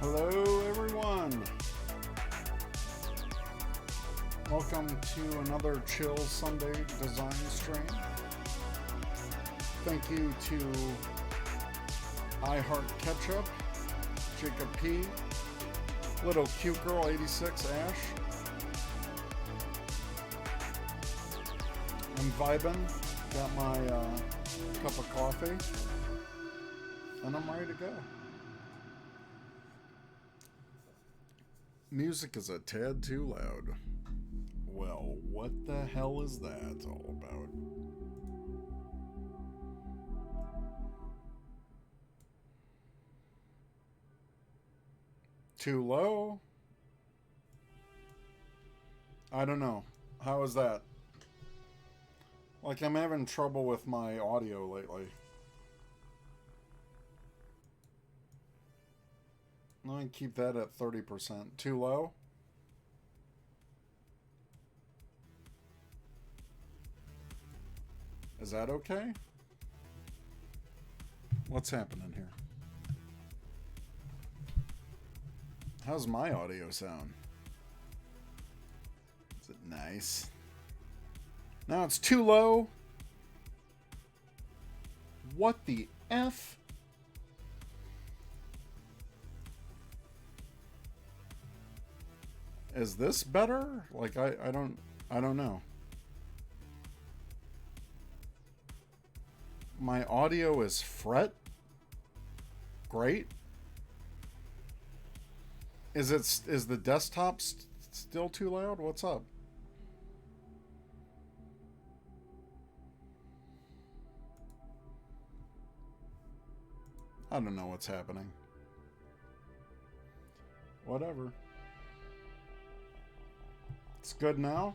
Hello everyone! Welcome to another Chill Sunday design stream. Thank you to iHeartKetchup, Jacob P, Little Cute Girl 86, Ash. I'm vibing, got my cup of coffee, and I'm ready to go. Music is a tad too loud. Well, what the hell is that all about? Too low? I don't know. How is that? Like, I'm having trouble with my audio lately. Let me keep that at 30%. Too low? Is that okay? What's happening here? How's my audio sound? Is it nice? No, it's too low. What the F? Is this better? Like, I don't know. My audio is fret. Great. Is the desktop still too loud? What's up? I don't know what's happening. Whatever. It's good now?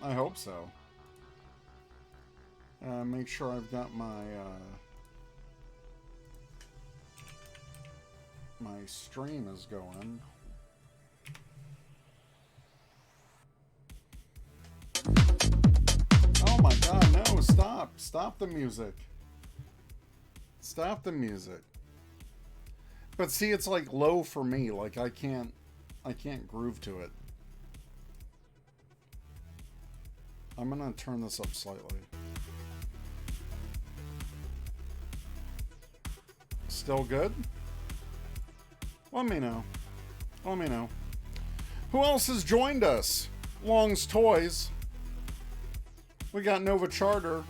I hope so. Make sure I've got my my stream is going. Oh my god, no, stop. Stop the music. Stop the music. But see, it's like low for me. Like I can't groove to it. I'm gonna turn this up slightly. Still good? Let me know. Let me know. Who else has joined us? Long's Toys. We got Nova Charter.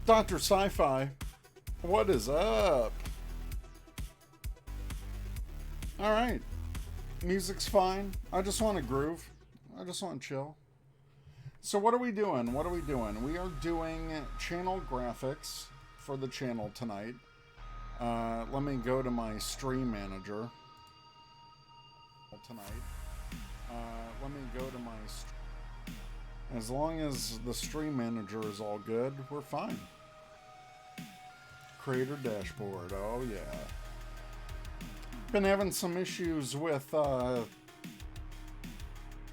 Dr. Sci-Fi. What is up? Alright. Music's fine. I just want to groove. I just want to chill. So what are we doing? What are we doing? We are doing channel graphics for the channel tonight. Let me go to my stream manager. Let me go to my... As long as the stream manager is all good, we're fine. Creator dashboard. Oh, yeah. Been having some issues with...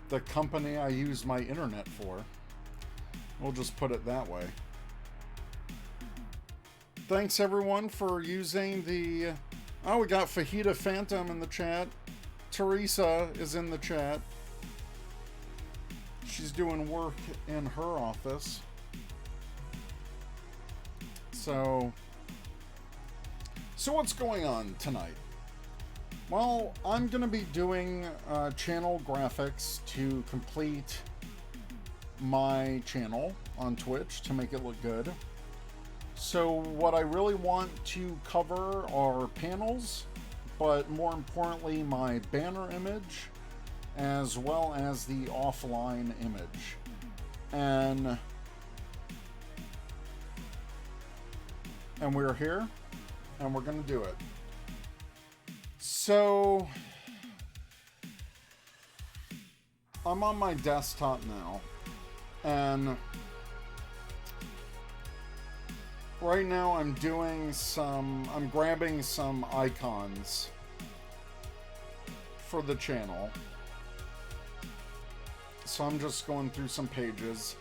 the company I use my internet for. We'll just put it that way. Thanks everyone for using the... Oh, we got Fajita Phantom in the chat. Teresa is in the chat. She's doing work in her office. So what's going on tonight? Well, I'm going to be doing channel graphics to complete my channel on Twitch to make it look good. So what I really want to cover are panels, but more importantly my banner image, as well as the offline image. And we're here, and we're going to do it. So, I'm on my desktop now, and right now I'm grabbing some icons for the channel. So I'm just going through some pages.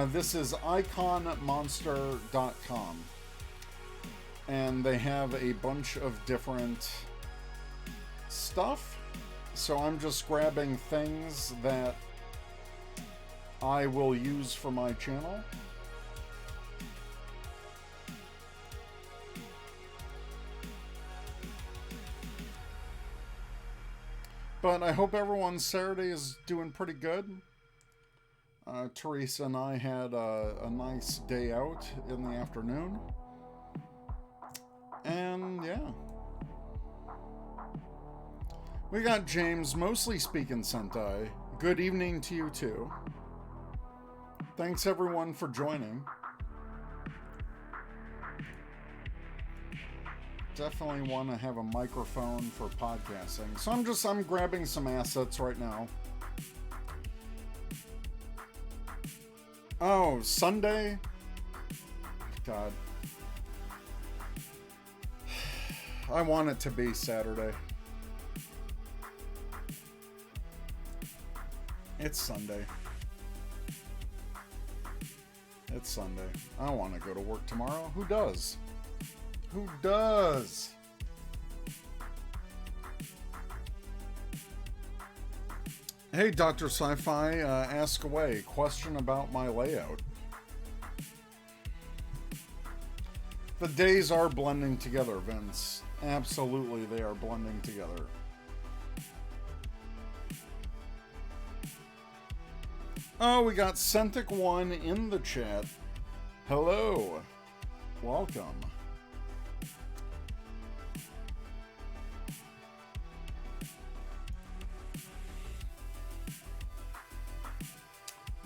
This is iconmonster.com. And they have a bunch of different stuff. So I'm just grabbing things that I will use for my channel. But I hope everyone's Saturday is doing pretty good. Teresa and I had a nice day out in the afternoon. And yeah. We got James mostly speaking Sentai. Good evening to you too. Thanks everyone for joining. Definitely want to have a microphone for podcasting. So I'm grabbing some assets right now. Oh, Sunday? God. I want it to be Saturday. It's Sunday. It's Sunday. I don't want to go to work tomorrow. Who does? Who does? Hey, Dr. Sci-Fi, ask away. Question about my layout. The days are blending together, Vince. Absolutely, they are blending together. Oh, we got Centric1 in the chat. Hello. Welcome.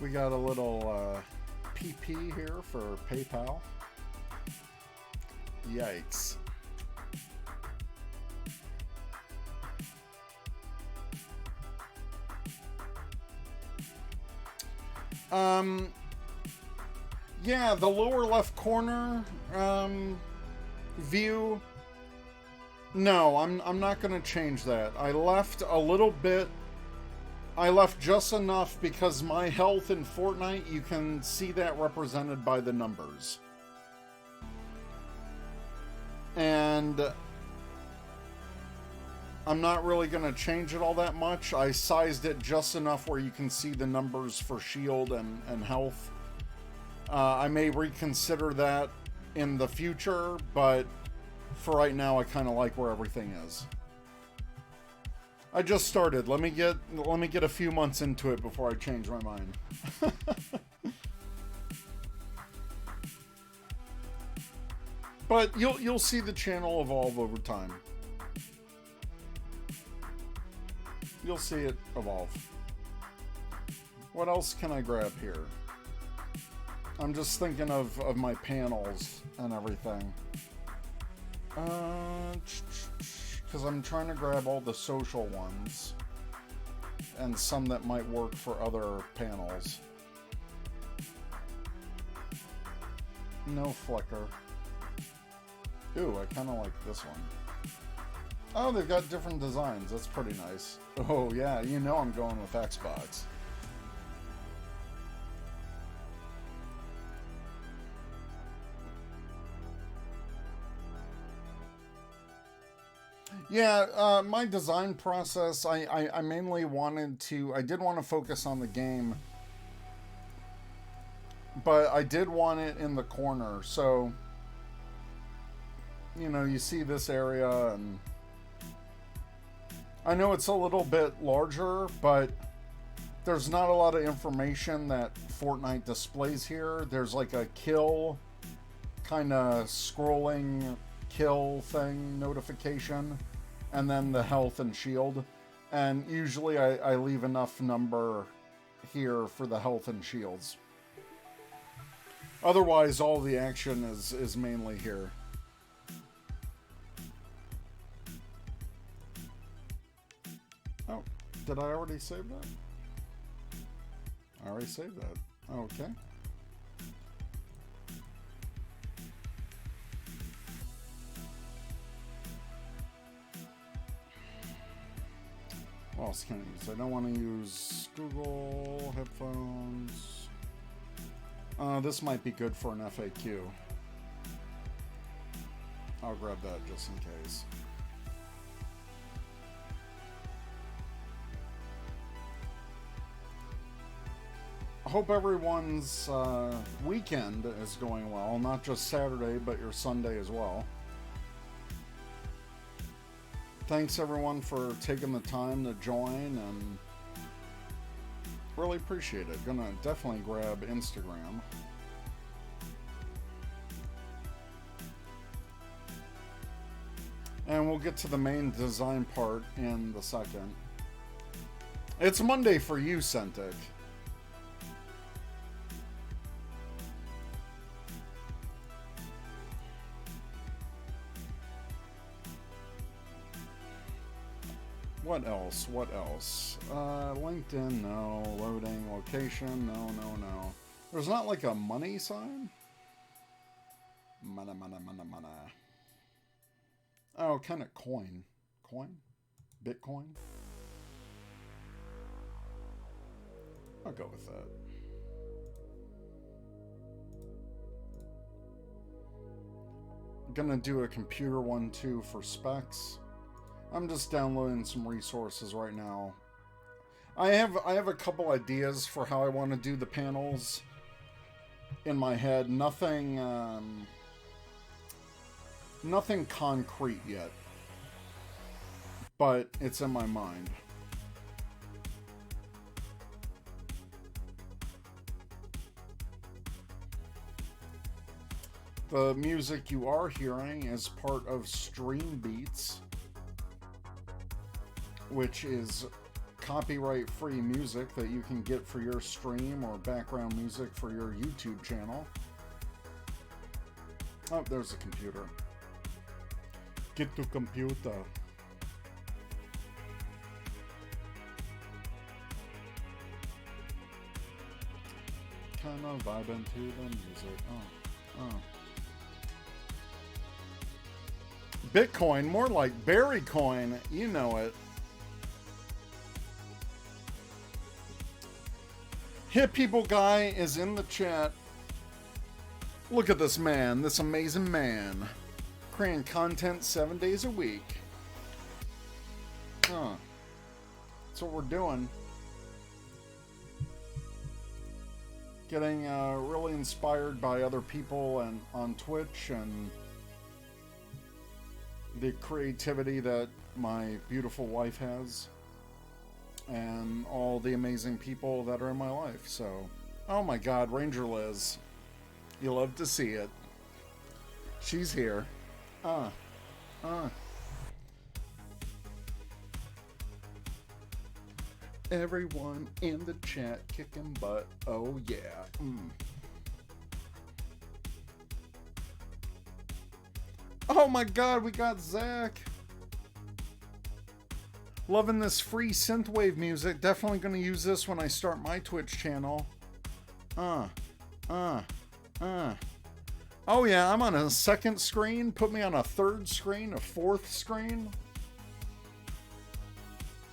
We got a little PP here for PayPal. Yikes. Yeah, the lower left corner view. No, I'm not going to change that. I left a little bit. I left just enough because my health in Fortnite, you can see that represented by the numbers. And I'm not really going to change it all that much. I sized it just enough where you can see the numbers for shield and health. I may reconsider that in the future, but for right now, I kind of like where everything is. I just started. Let me get a few months into it before I change my mind. But you'll see the channel evolve over time. You'll see it evolve. What else can I grab here? I'm just thinking of my panels and everything. Because I'm trying to grab all the social ones. And some that might work for other panels. No flicker. Ooh, I kind of like this one. Oh, they've got different designs. That's pretty nice. Oh, yeah, you know I'm going with Xbox. Yeah, my design process, I mainly wanted to... I did want to focus on the game. But I did want it in the corner, so... You know, you see this area, and... I know it's a little bit larger, but... There's not a lot of information that Fortnite displays here. There's like a kill... kind of scrolling kill thing notification. And then the health and shield. And usually I leave enough number here for the health and shields. Otherwise, all the action is mainly here. Oh, did I already save that? I already saved that. Okay. What else can I use? I don't want to use Google headphones. This might be good for an FAQ. I'll grab that just in case. hope everyone's weekend is going well. Not just Saturday, but your Sunday as well. Thanks everyone for taking the time to join, and really appreciate it. Gonna definitely grab Instagram. And we'll get to the main design part in the second. It's Monday for you, Centric. What else? What else? LinkedIn, no. Loading, location, no. There's not like a money sign? Mana. Oh, kind of coin. Coin? Bitcoin? I'll go with that. I'm gonna do a computer one too for specs. I'm just downloading some resources right now. I have a couple ideas for how I want to do the panels in my head. Nothing concrete yet, but it's in my mind. The music you are hearing is part of Stream Beats, which is copyright-free music that you can get for your stream or background music for your YouTube channel. Oh, there's a computer. Get to computer. Kind of vibing to the music. Oh. Bitcoin, more like Berry Coin. You know it. Hip People Guy is in the chat. Look at this man, this amazing man. Creating content 7 days a week. Huh. That's what we're doing. Getting really inspired by other people and on Twitch, and the creativity that my beautiful wife has, and all the amazing people that are in my life. So, oh my God, Ranger Liz, you love to see it. She's here. Everyone in the chat kicking butt. Oh yeah. Oh my God, we got Zach. Loving this free synthwave music. Definitely gonna use this when I start my Twitch channel. Oh yeah, I'm on a second screen. Put me on a third screen, a fourth screen.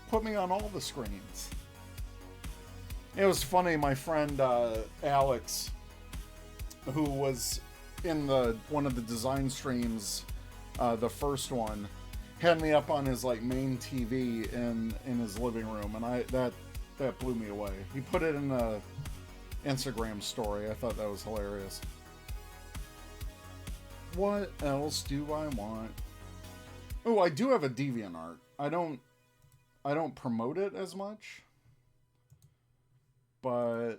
Put me on all the screens. It was funny, my friend Alex, who was in one of the design streams, the first one, had me up on his like main TV in his living room, and that blew me away. He put it in a Instagram story. I thought that was hilarious. What else do I want? Oh, I do have a DeviantArt. I don't promote it as much, but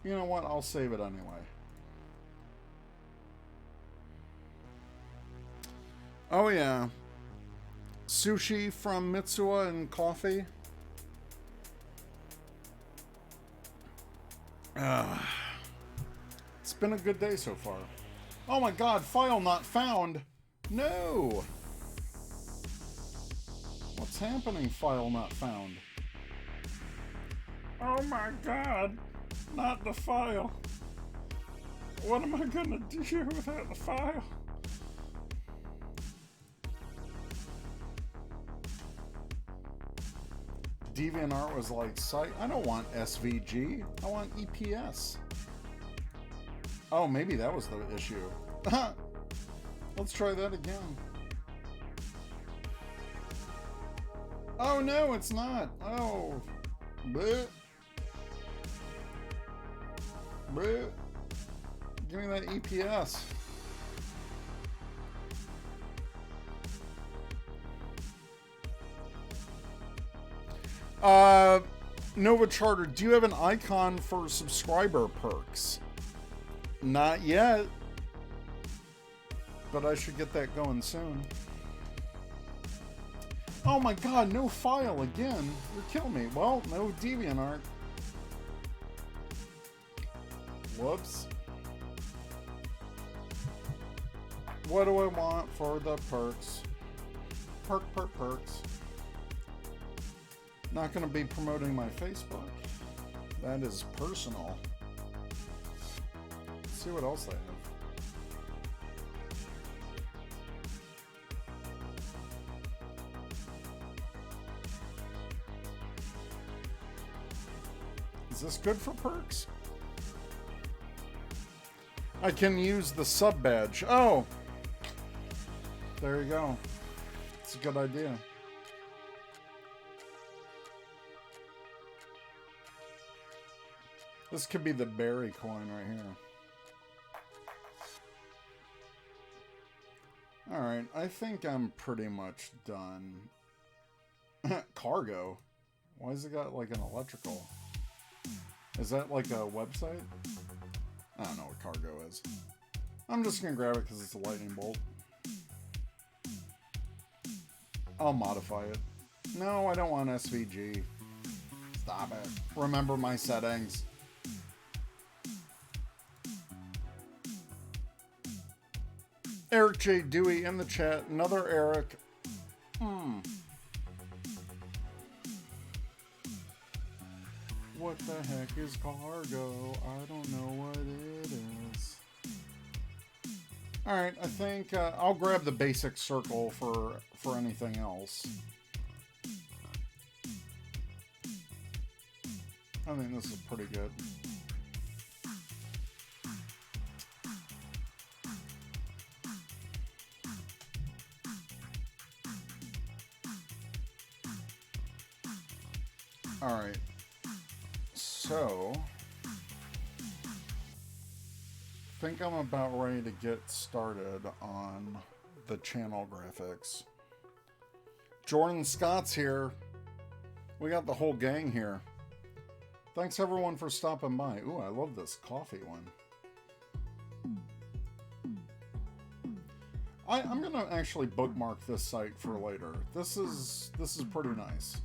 you know what? I'll save it anyway. Oh yeah. Sushi from Mitsuya and coffee. It's been a good day so far. Oh my God, file not found. No. What's happening, file not found? Oh my God, not the file. What am I gonna do without the file? DeviantArt was like, site. I don't want SVG. I want EPS. Oh, maybe that was the issue. Let's try that again. Oh no, it's not. Oh. Bleh. Bruh. Give me that EPS. Nova Charter, do you have an icon for subscriber perks? Not yet. But I should get that going soon. Oh my god, no file again. You're killing me. Well, no DeviantArt. Whoops. What do I want for the perks? Perks. Not going to be promoting my Facebook. That is personal. Let's see what else I have. Is this good for perks? I can use the sub badge. Oh! There you go. It's a good idea. This could be the berry coin right here. Alright, I think I'm pretty much done. Cargo? Why has it got like an electrical? Is that like a website? I don't know what cargo is. I'm just gonna grab it because it's a lightning bolt. I'll modify it. No, I don't want SVG. Stop it. Remember my settings. Eric J. Dewey in the chat. Another Eric. What the heck is cargo? I don't know what it is. Alright, I think I'll grab the basic circle for anything else. I think this is pretty good. Alright. So, I think I'm about ready to get started on the channel graphics. Jordan Scott's here. We got the whole gang here. Thanks everyone for stopping by. Ooh, I love this coffee one. I'm gonna actually bookmark this site for later. This is pretty nice.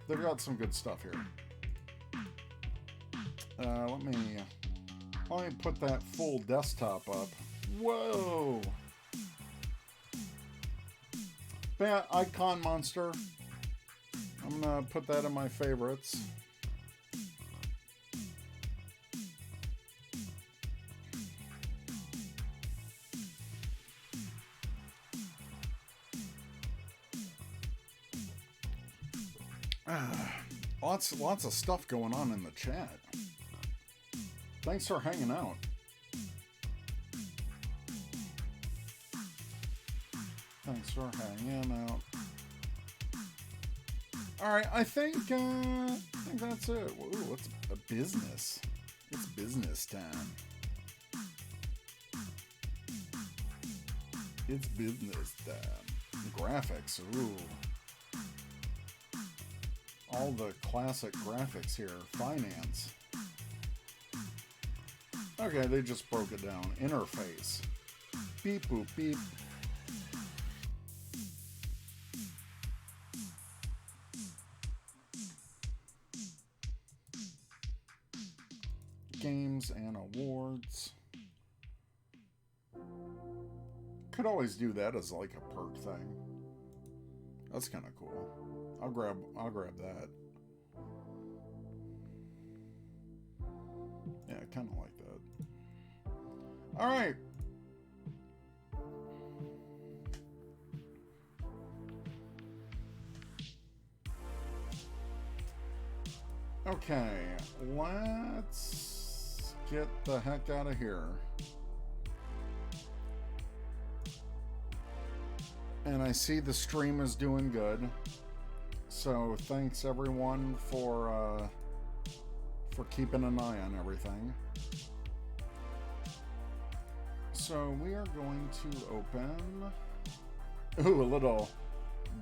They've got some good stuff here. Let me put that full desktop up. Whoa! Yeah, Icon Monster. I'm gonna put that in my favorites. Lots of stuff going on in the chat. Thanks for hanging out. Thanks for hanging out. All right, I think that's it. Ooh, what's a business? It's business time. It's business time. Graphics, ooh. All the classic graphics here. Finance. Okay, they just broke it down. Interface. Beep boop beep. Games and awards. Could always do that as like a perk thing. That's kind of cool. I'll grab that. Yeah, I kind of like that. All right. Okay, let's get the heck out of here. And I see the stream is doing good. So thanks everyone for for keeping an eye on everything. So we are going to open, ooh, a little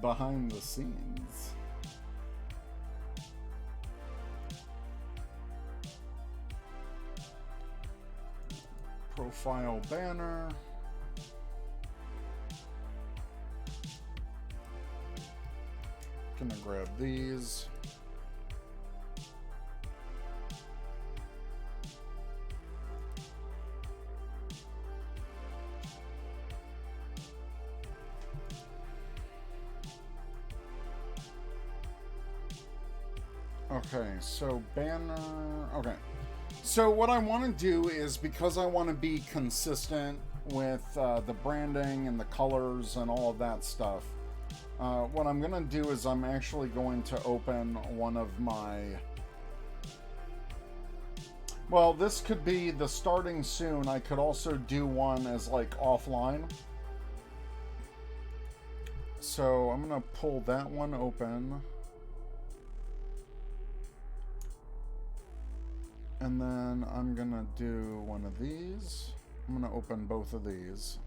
behind the scenes. Profile banner. Gonna grab these. Okay, so banner, okay. So what I want to do is, because I want to be consistent with the branding and the colors and all of that stuff, what I'm going to do is I'm actually going to open one of my, well, this could be the starting soon. I could also do one as like offline. So I'm going to pull that one open. And then I'm gonna do one of these. I'm gonna open both of these.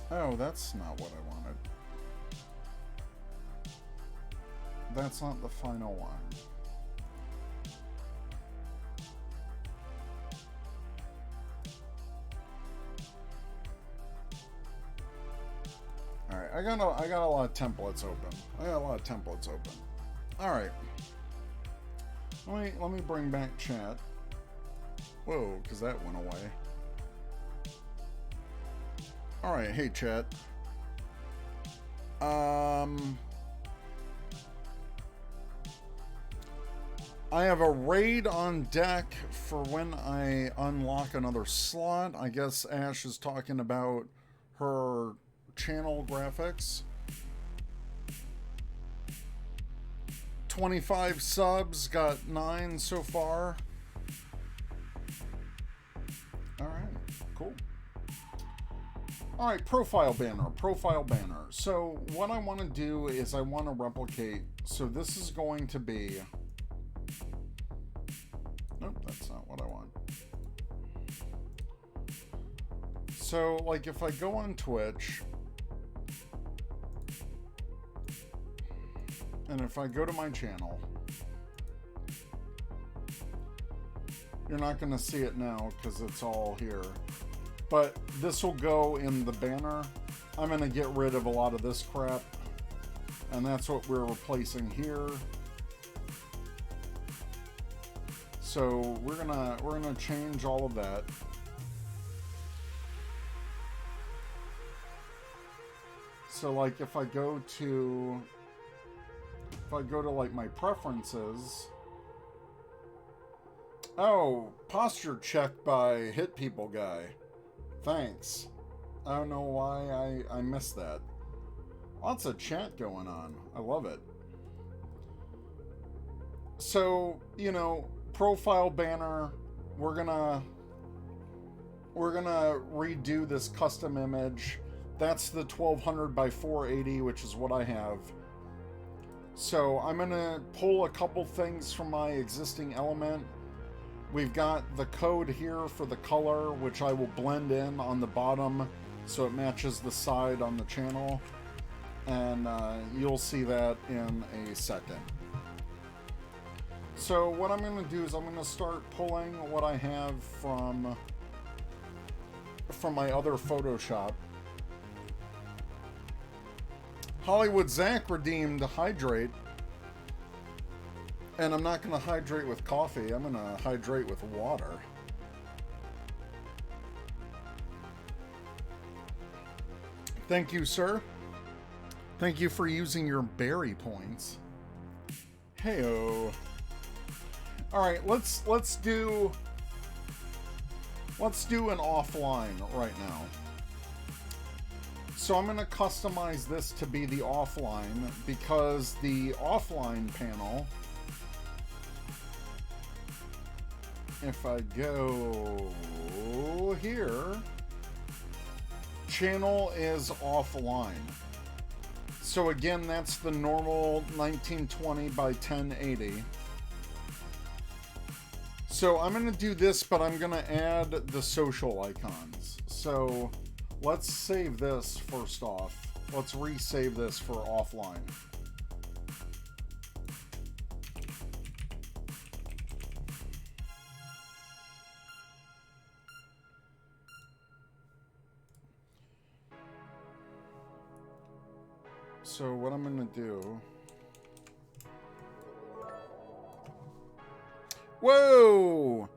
Oh, that's not what I wanted. That's not the final one. Alright, I got a lot of templates open. Alright. Let me bring back chat. Whoa, because that went away. Alright, hey chat. I have a raid on deck for when I unlock another slot. I guess Ash is talking about her channel graphics. 25 subs, got 9 so far. Alright, cool. Alright, profile banner. So what I want to do is I want to replicate. So this is going to be, nope, that's not what I want. So like if I go on Twitch, and if I go to my channel, you're not going to see it now because it's all here. But this will go in the banner. I'm going to get rid of a lot of this crap. And that's what we're replacing here. So we're gonna change all of that. So like if I go to like my preferences, oh, posture check by Hit People guy. Thanks. I don't know why I missed that. Lots of chat going on. I love it. So, you know, profile banner, we're gonna redo this custom image. That's the 1200 by 480, which is what I have. So I'm gonna pull a couple things from my existing element. We've got the code here for the color, which I will blend in on the bottom so it matches the side on the channel. And you'll see that in a second. So what I'm going to do is I'm going to start pulling what I have from my other Photoshop. Hollywood Zach redeemed hydrate. And I'm not going to hydrate with coffee. I'm going to hydrate with water. Thank you, sir. Thank you for using your berry points. Heyo. All right, let's do an offline right now. So I'm going to customize this to be the offline because the offline panel, if I go here, channel is offline. So again, that's the normal 1920 by 1080. So I'm going to do this, but I'm going to add the social icons. So let's save this first off. Let's resave this for offline. So what I'm going to do... Whoa!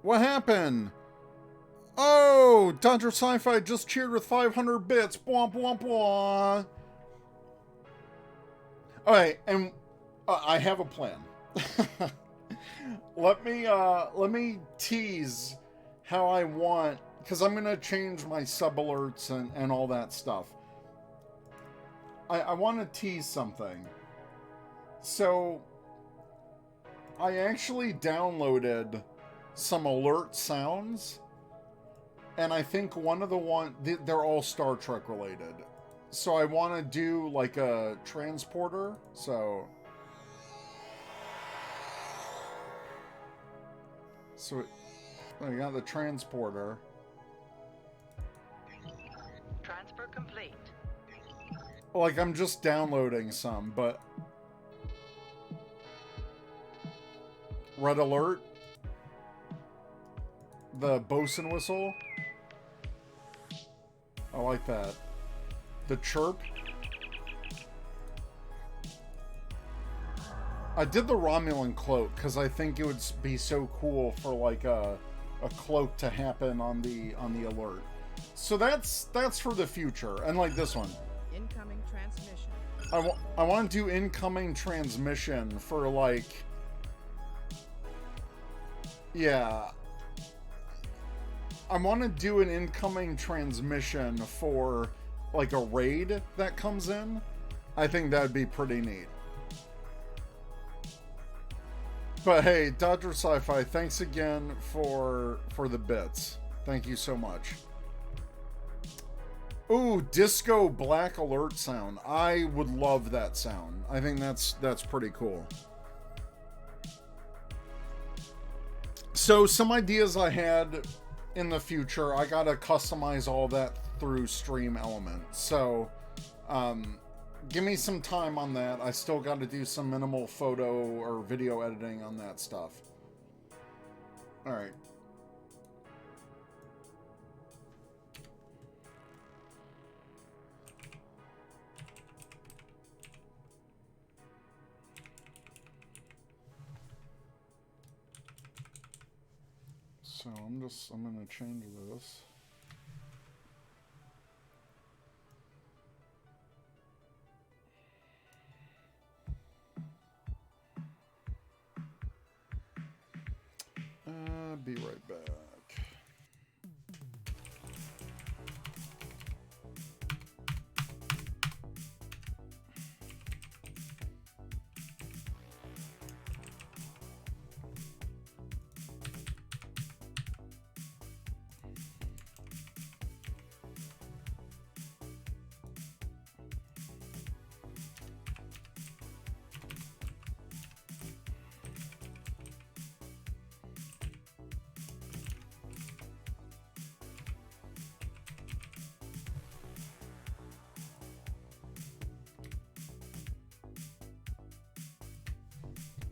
What happened? Oh! Dr. Sci-Fi just cheered with 500 bits. Blah, blah, blah. Alright, and I have a plan. Let me tease how I want... Because I'm going to change my sub alerts and all that stuff. I want to tease something. So... I actually downloaded some alert sounds, and I think one of they're all Star Trek related. So I want to do like a transporter, so I got the transporter. Transfer complete. Like I'm just downloading some, but red alert, the bosun whistle, I like that. The chirp. I did the Romulan cloak because I think it would be so cool for like a cloak to happen on the alert. So that's for the future. And like this one. Incoming transmission. I want to do incoming transmission for like... Yeah. I want to do an incoming transmission for like a raid that comes in. I think that'd be pretty neat. But hey, Dr. Sci-Fi, thanks again for the bits. Thank you so much. Ooh, disco black alert sound. I would love that sound. I think that's pretty cool. So some ideas I had in the future, I gotta customize all that through Stream Element. So give me some time on that. I still got to do some minimal photo or video editing on that stuff. All right. So I'm going to change this. Be right back.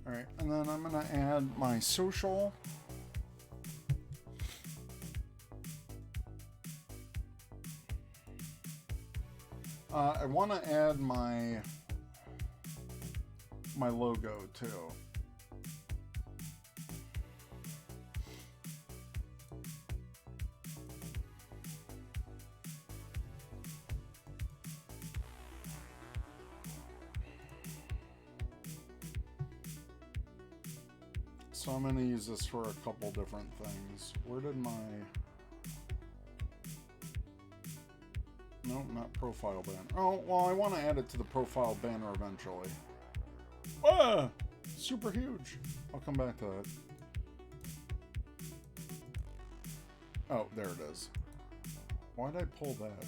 Alright, and then I'm going to add my social. I want to add my logo too. So I'm going to use this for a couple different things. Where did my... Nope, not profile banner. Oh, well, I want to add it to the profile banner eventually. Ah! Super huge. I'll come back to that. Oh, there it is. Why'd I pull that?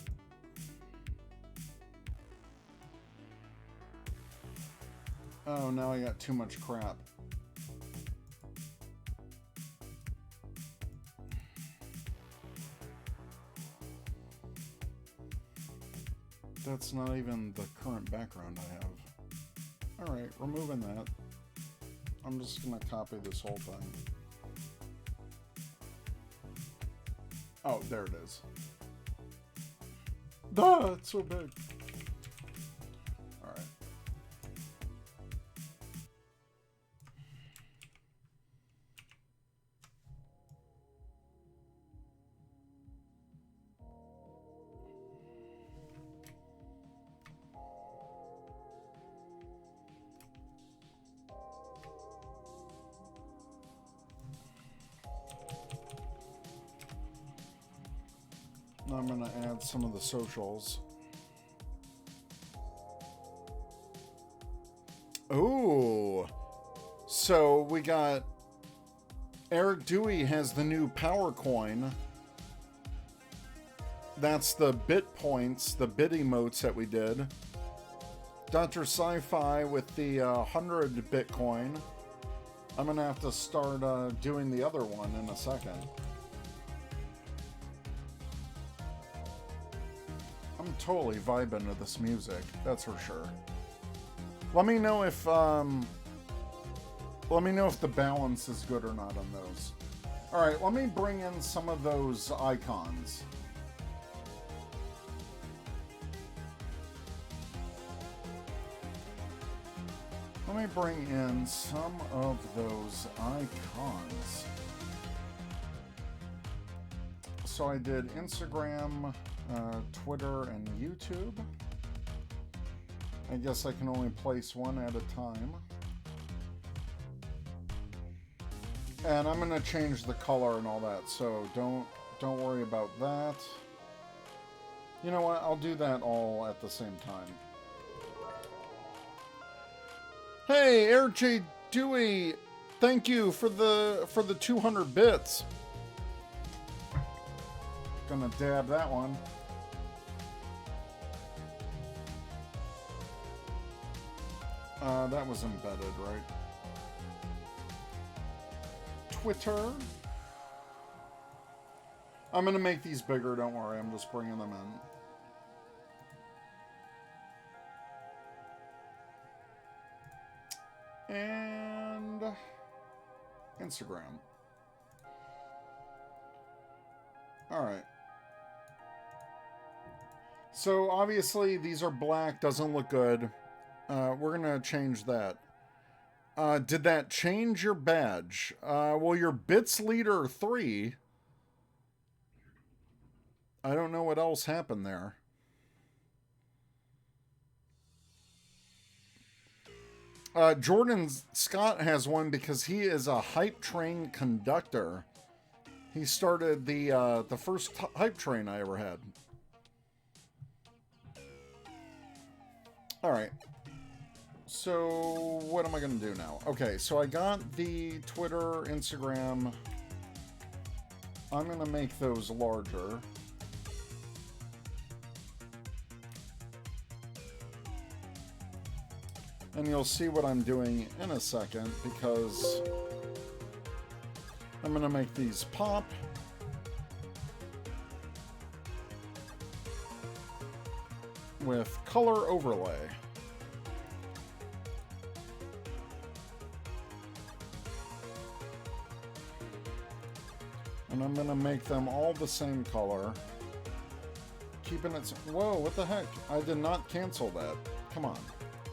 Oh, now I got too much crap. That's not even the current background I have. Alright, removing that. I'm just gonna copy this whole thing. Oh, there it is. Ah, it's so big. Alright. Now I'm going to add some of the socials. Ooh. So we got Eric Dewey has the new power coin. That's the bit points, the bit emotes that we did. Dr. Sci-Fi with the 100 Bitcoin. I'm going to have to start doing the other one in a second. I'm totally vibing to this music, that's for sure. Let me know if the balance is good or not on those. All right, let me bring in some of those icons. Let me bring in some of those icons. So I did Instagram, Twitter, and YouTube. I guess I can only place one at a time. And I'm gonna change the color and all that, so don't worry about that. You know what? I'll do that all at the same time. Hey, Eric J. Dewey, thank you for the 200 bits. Gonna dab that one. That was embedded, right? Twitter. I'm gonna make these bigger, don't worry, I'm just bringing them in. And Instagram. Alright. So obviously these are black, doesn't look good. We're gonna change that. Did that change your badge? Well, your bits leader 3. I don't know what else happened there. Jordan Scott has one because he is a hype train conductor. He started the first hype train I ever had. All right. So what am I going to do now? Okay, so I got the Twitter, Instagram. I'm going to make those larger. And you'll see what I'm doing in a second because I'm going to make these pop. With color overlay. And I'm going to make them all the same color. Keeping it... Whoa, what the heck? I did not cancel that. Come on.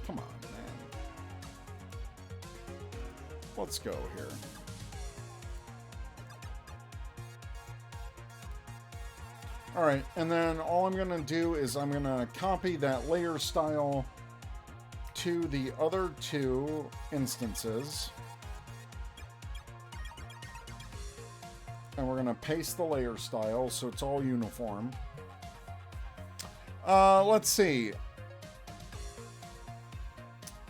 Come on, man. Let's go here. Alright, and then all I'm going to do is I'm going to copy that layer style to the other two instances. And we're going to paste the layer style so it's all uniform. Let's see.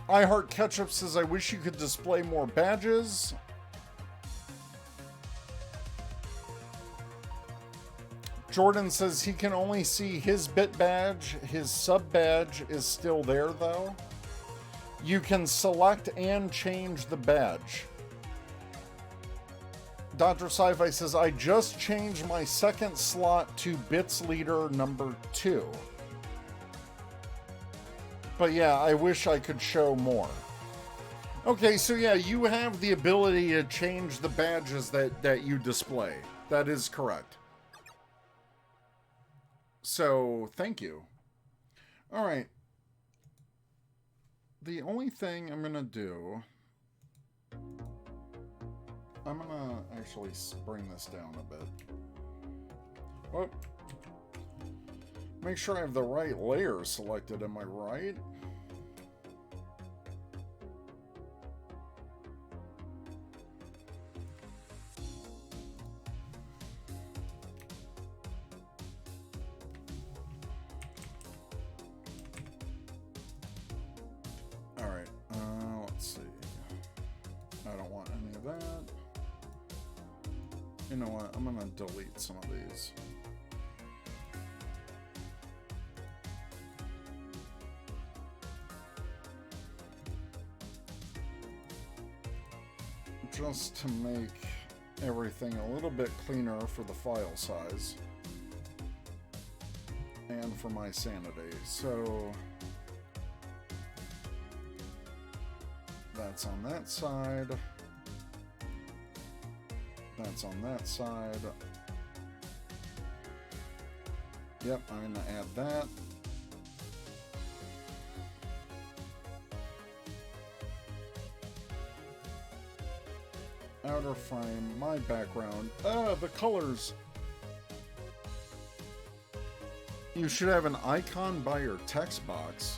I Heart Ketchup says, I wish you could display more badges. Jordan says he can only see his bit badge. His sub badge is still there, though. You can select and change the badge. Dr. Sci-Fi says, I just changed my second slot to Bits Leader number 2. But yeah, I wish I could show more. Okay, so yeah, you have the ability to change the badges that you display. That is correct. So, thank you. Alright. The only thing I'm gonna do... I'm gonna actually bring this down a bit. Oh. Make sure I have the right layer selected, am I right? Alright, let's see. I don't want any of that. You know what? I'm gonna delete some of these. Just to make everything a little bit cleaner for the file size. And for my sanity. So that's on that side. That's on that side. Yep, I'm gonna add that. Outer frame, my background. The colors. You should have an icon by your text box.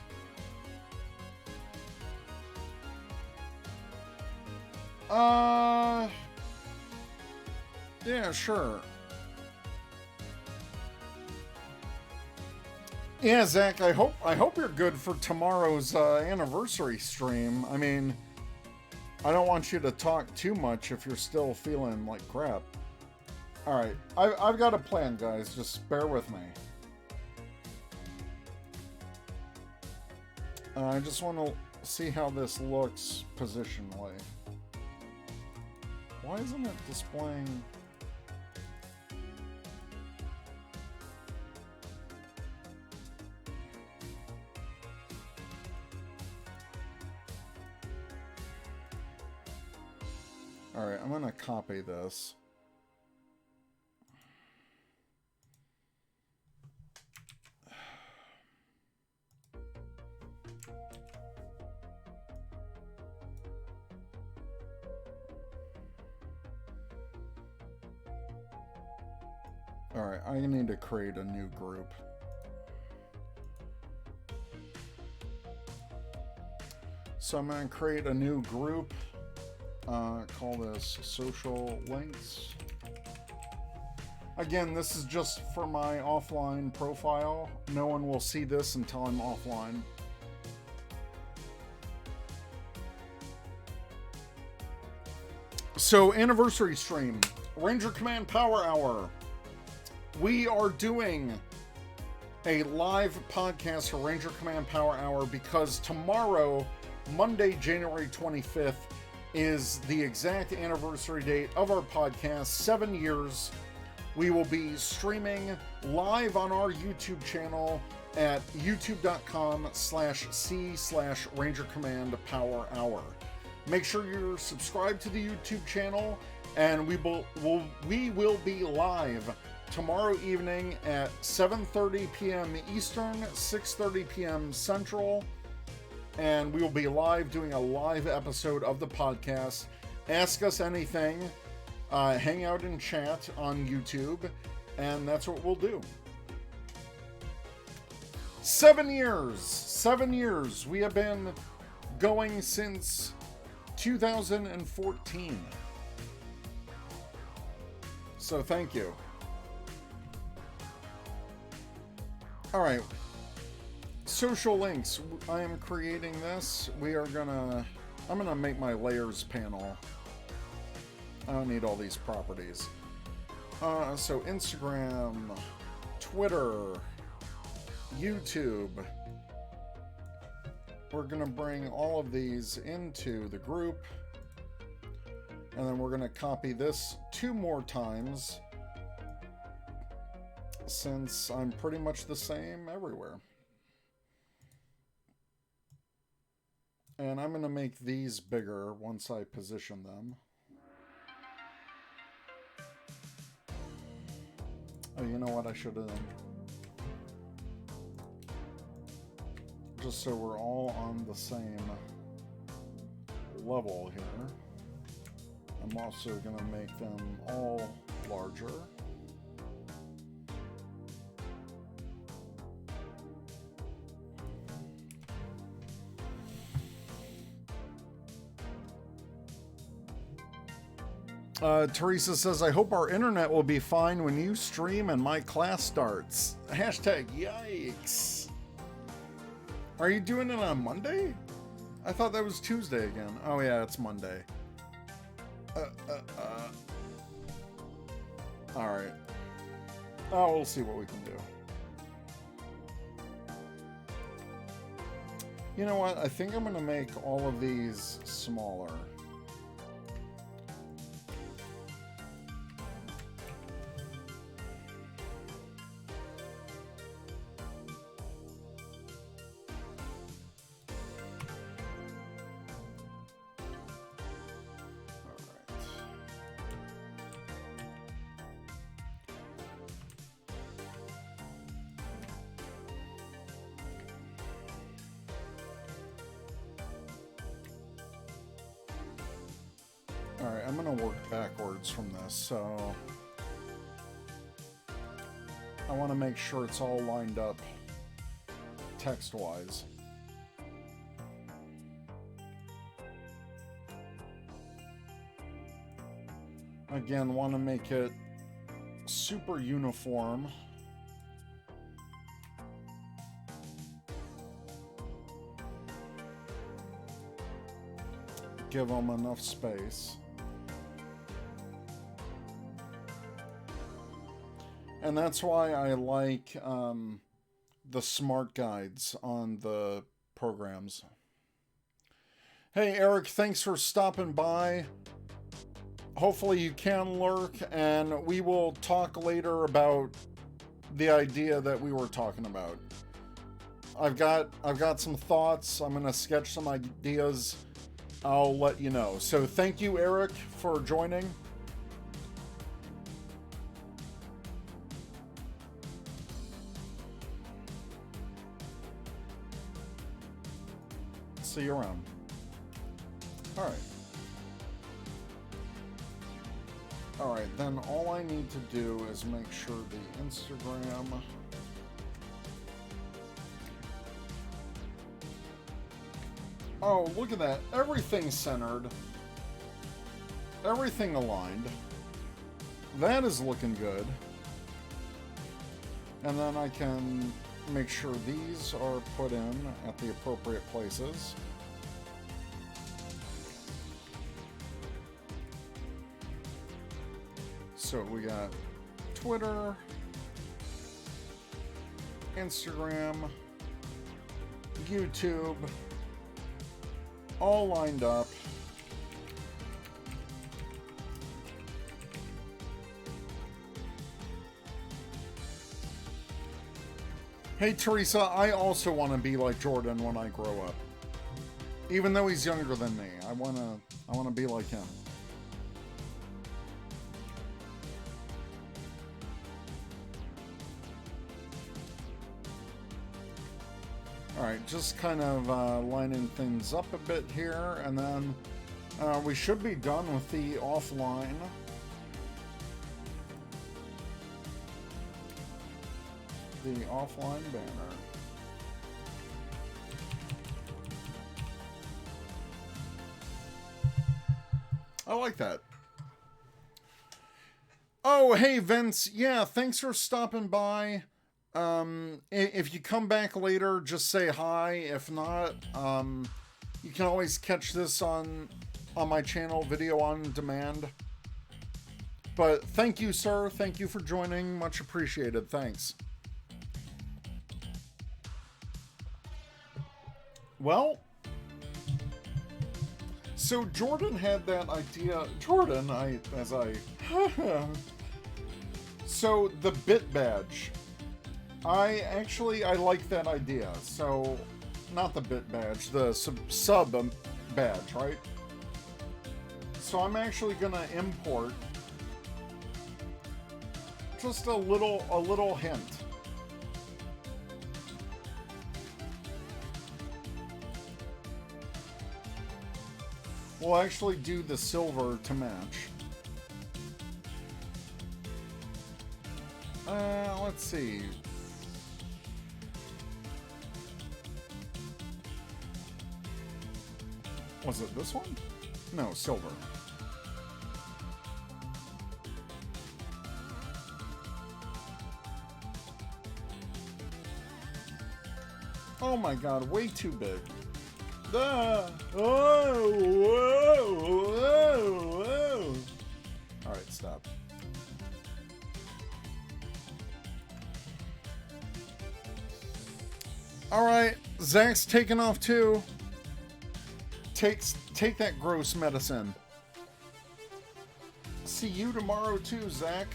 Yeah, sure. Yeah, Zach, I hope you're good for tomorrow's anniversary stream. I mean, I don't want you to talk too much if you're still feeling like crap. Alright, I've got a plan, guys. Just bear with me. I just want to see how this looks positionally. Why isn't it displaying... Alright, I'm gonna copy this. Alright, I need to create a new group. So I'm going to create a new group. Call this Social Links. Again, this is just for my offline profile. No one will see this until I'm offline. So, anniversary stream. Ranger Command Power Hour. We are doing a live podcast for Ranger Command Power Hour because tomorrow, Monday, January 25th, is the exact anniversary date of our podcast, 7 years. We will be streaming live on our YouTube channel at youtube.com/c/Ranger Command Power Hour. Make sure you're subscribed to the YouTube channel, and we will be live tomorrow evening at 7:30 p.m. Eastern, 6:30 p.m. Central, and we will be live doing a live episode of the podcast. Ask us anything, hang out and chat on YouTube, and that's what we'll do. 7 years! 7 years! We have been going since 2014. So thank you. Alright. Social links. I am creating this. I'm gonna make my layers panel. I don't need all these properties. So Instagram, Twitter, YouTube. We're going to bring all of these into the group. And then we're going to copy this 2 more times, since I'm pretty much the same everywhere. And I'm going to make these bigger once I position them. Oh, you know what I should have done? Just so we're all on the same level here. I'm also going to make them all larger. Teresa says, I hope our internet will be fine when you stream and my class starts. Hashtag yikes. Are you doing it on Monday? I thought that was Tuesday again. Oh yeah, it's Monday. Alright. Oh, we'll see what we can do. You know what? I think I'm going to make all of these smaller. Alright, I'm going to work backwards from this, so I want to make sure it's all lined up text-wise. Again, want to make it super uniform. Give them enough space. And that's why I like the smart guides on the programs. Hey, Eric, thanks for stopping by. Hopefully you can lurk, and we will talk later about the idea that we were talking about. I've got some thoughts. I'm going to sketch some ideas. I'll let you know. So thank you, Eric, for joining. See you around. All right. All right, then all I need to do is make sure the Instagram... Oh, look at that. Everything's centered. Everything aligned. That is looking good. And then I can make sure these are put in at the appropriate places. So we got Twitter, Instagram, YouTube, all lined up. Hey Teresa, I also want to be like Jordan when I grow up. Even though he's younger than me, I want to be like him. Alright, just kind of lining things up a bit here, and then we should be done with the offline. The offline banner. I like that. Oh, hey Vince. Yeah, thanks for stopping by. If you come back later, just say hi. If not, you can always catch this on my channel, video on demand. But thank you, sir. Thank you for joining. Much appreciated. Thanks. Well, so Jordan had that idea. Jordan, so the bit badge. I like that idea. So, not the bit badge, the sub badge, right? So I'm actually gonna import just a little hint. We'll actually do the silver to match. Let's see. Was it this one? No, silver. Oh my god, way too big. Ah! Oh, whoa, whoa, whoa. Alright, stop. Alright, Zach's taking off too. Take that gross medicine. See you tomorrow too, Zach.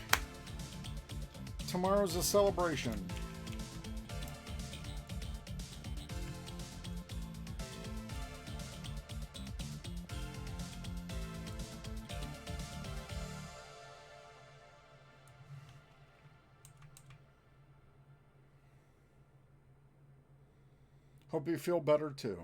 Tomorrow's a celebration. Hope you feel better too.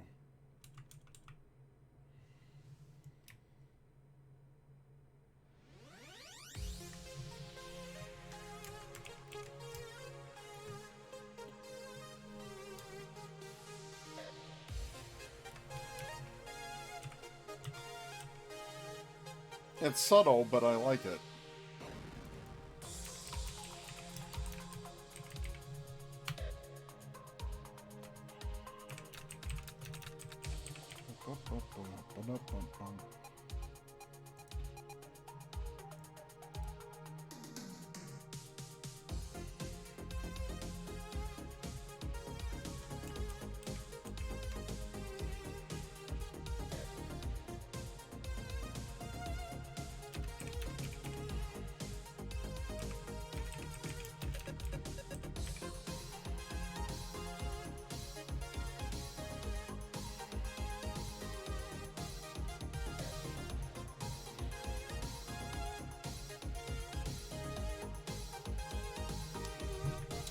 It's subtle, but I like it.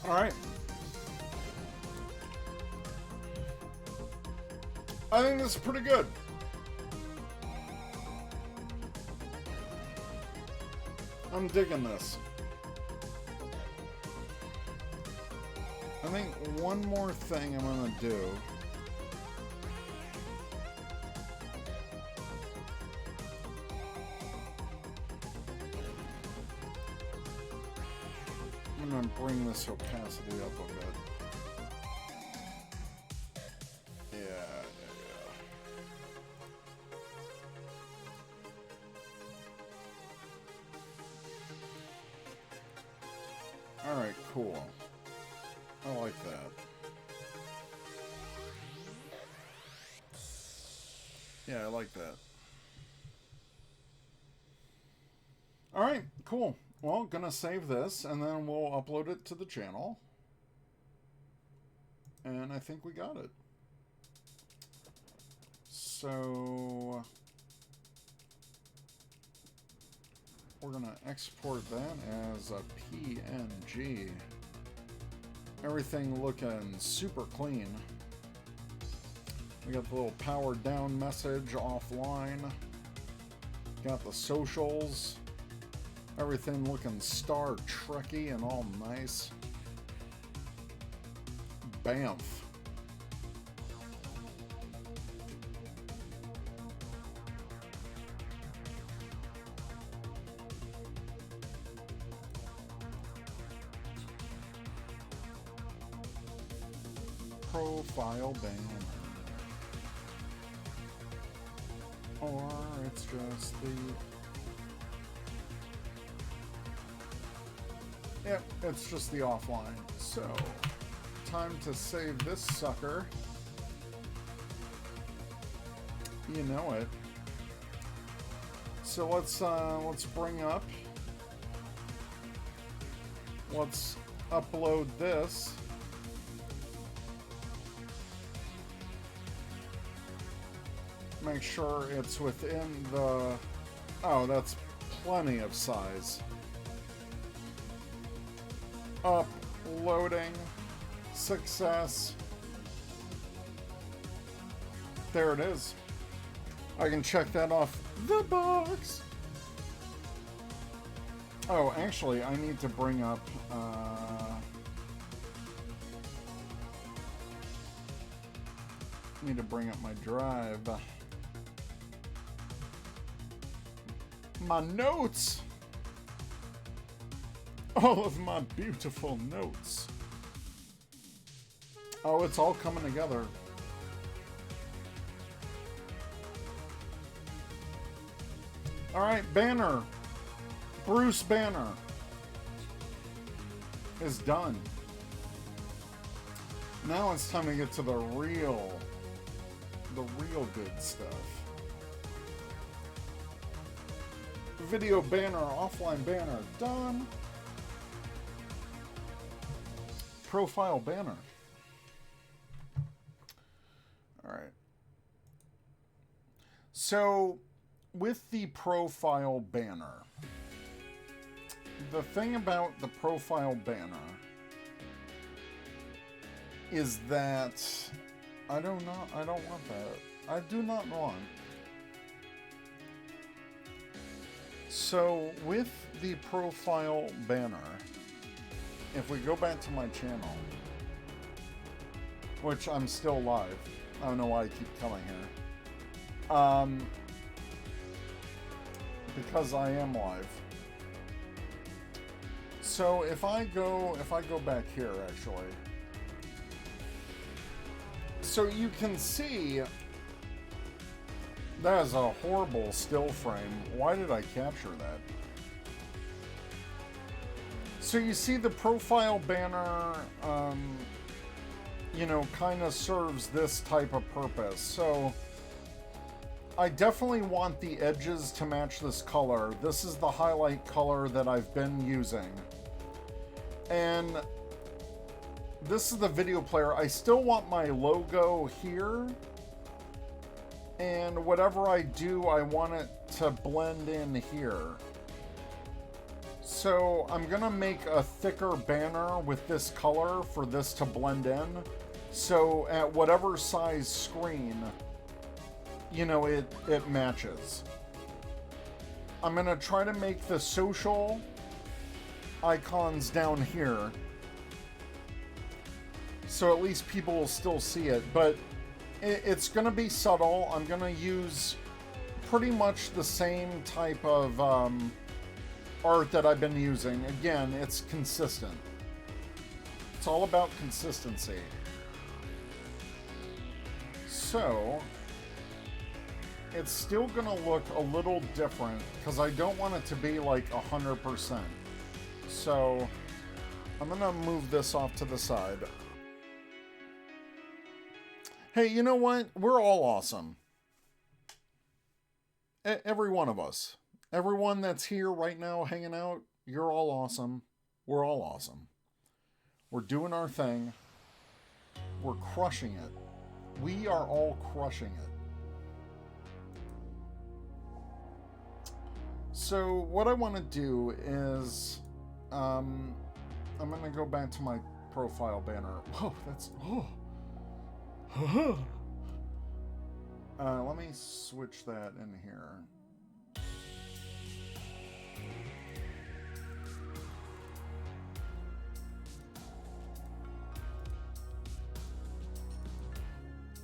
All right. I think this is pretty good. I'm digging this. I think one more thing I'm gonna do. I'm gonna bring this opacity up a bit. Yeah. Alright, cool. I like that. Yeah, I like that. Alright, cool. Well, gonna save this, and then we'll upload it to the channel. And I think we got it. So we're gonna export that as a PNG. Everything looking super clean. We got the little powered down message offline. Got the socials. Everything looking Star Trekky and all nice. Bamf. Profile banner. Or it's just the... Yep, it's just the offline. So, time to save this sucker. You know it. So let's bring up. Let's upload this. Make sure it's within the... Oh, that's plenty of size. Uploading. Success. There it is. I can check that off the box. Oh, actually, I need to bring up... need to bring up my drive. My notes! All of my beautiful notes. Oh, it's all coming together. Alright, Banner. Bruce Banner is done. Now it's time to get to the real good stuff. Video banner, offline banner, done. Profile banner. Alright. So, with the profile banner, the thing about the profile banner is that I don't want that. I do not want. So with the profile banner, if we go back to my channel, which I'm still live, I don't know why I keep coming here, because I am live. So if I go back here, actually, so you can see that is a horrible still frame. Why did I capture that? So you see the profile banner, you know, kind of serves this type of purpose. So I definitely want the edges to match this color. This is the highlight color that I've been using. And this is the video player. I still want my logo here. And whatever I do, I want it to blend in here. So I'm gonna make a thicker banner with this color for this to blend in. So at whatever size screen, you know, it matches. I'm gonna try to make the social icons down here, so at least people will still see it, but it's gonna be subtle. I'm gonna use pretty much the same type of art that I've been using. Again, it's consistent. It's all about consistency. So it's still gonna look a little different because I don't want it to be like 100%. So I'm gonna move this off to the side. Hey, you know what? We're all awesome. Every one of us. Everyone that's here right now hanging out, you're all awesome. We're all awesome. We're doing our thing. We're crushing it. We are all crushing it. So what I want to do is, I'm going to go back to my profile banner. Oh, that's, oh. Let me switch that in here.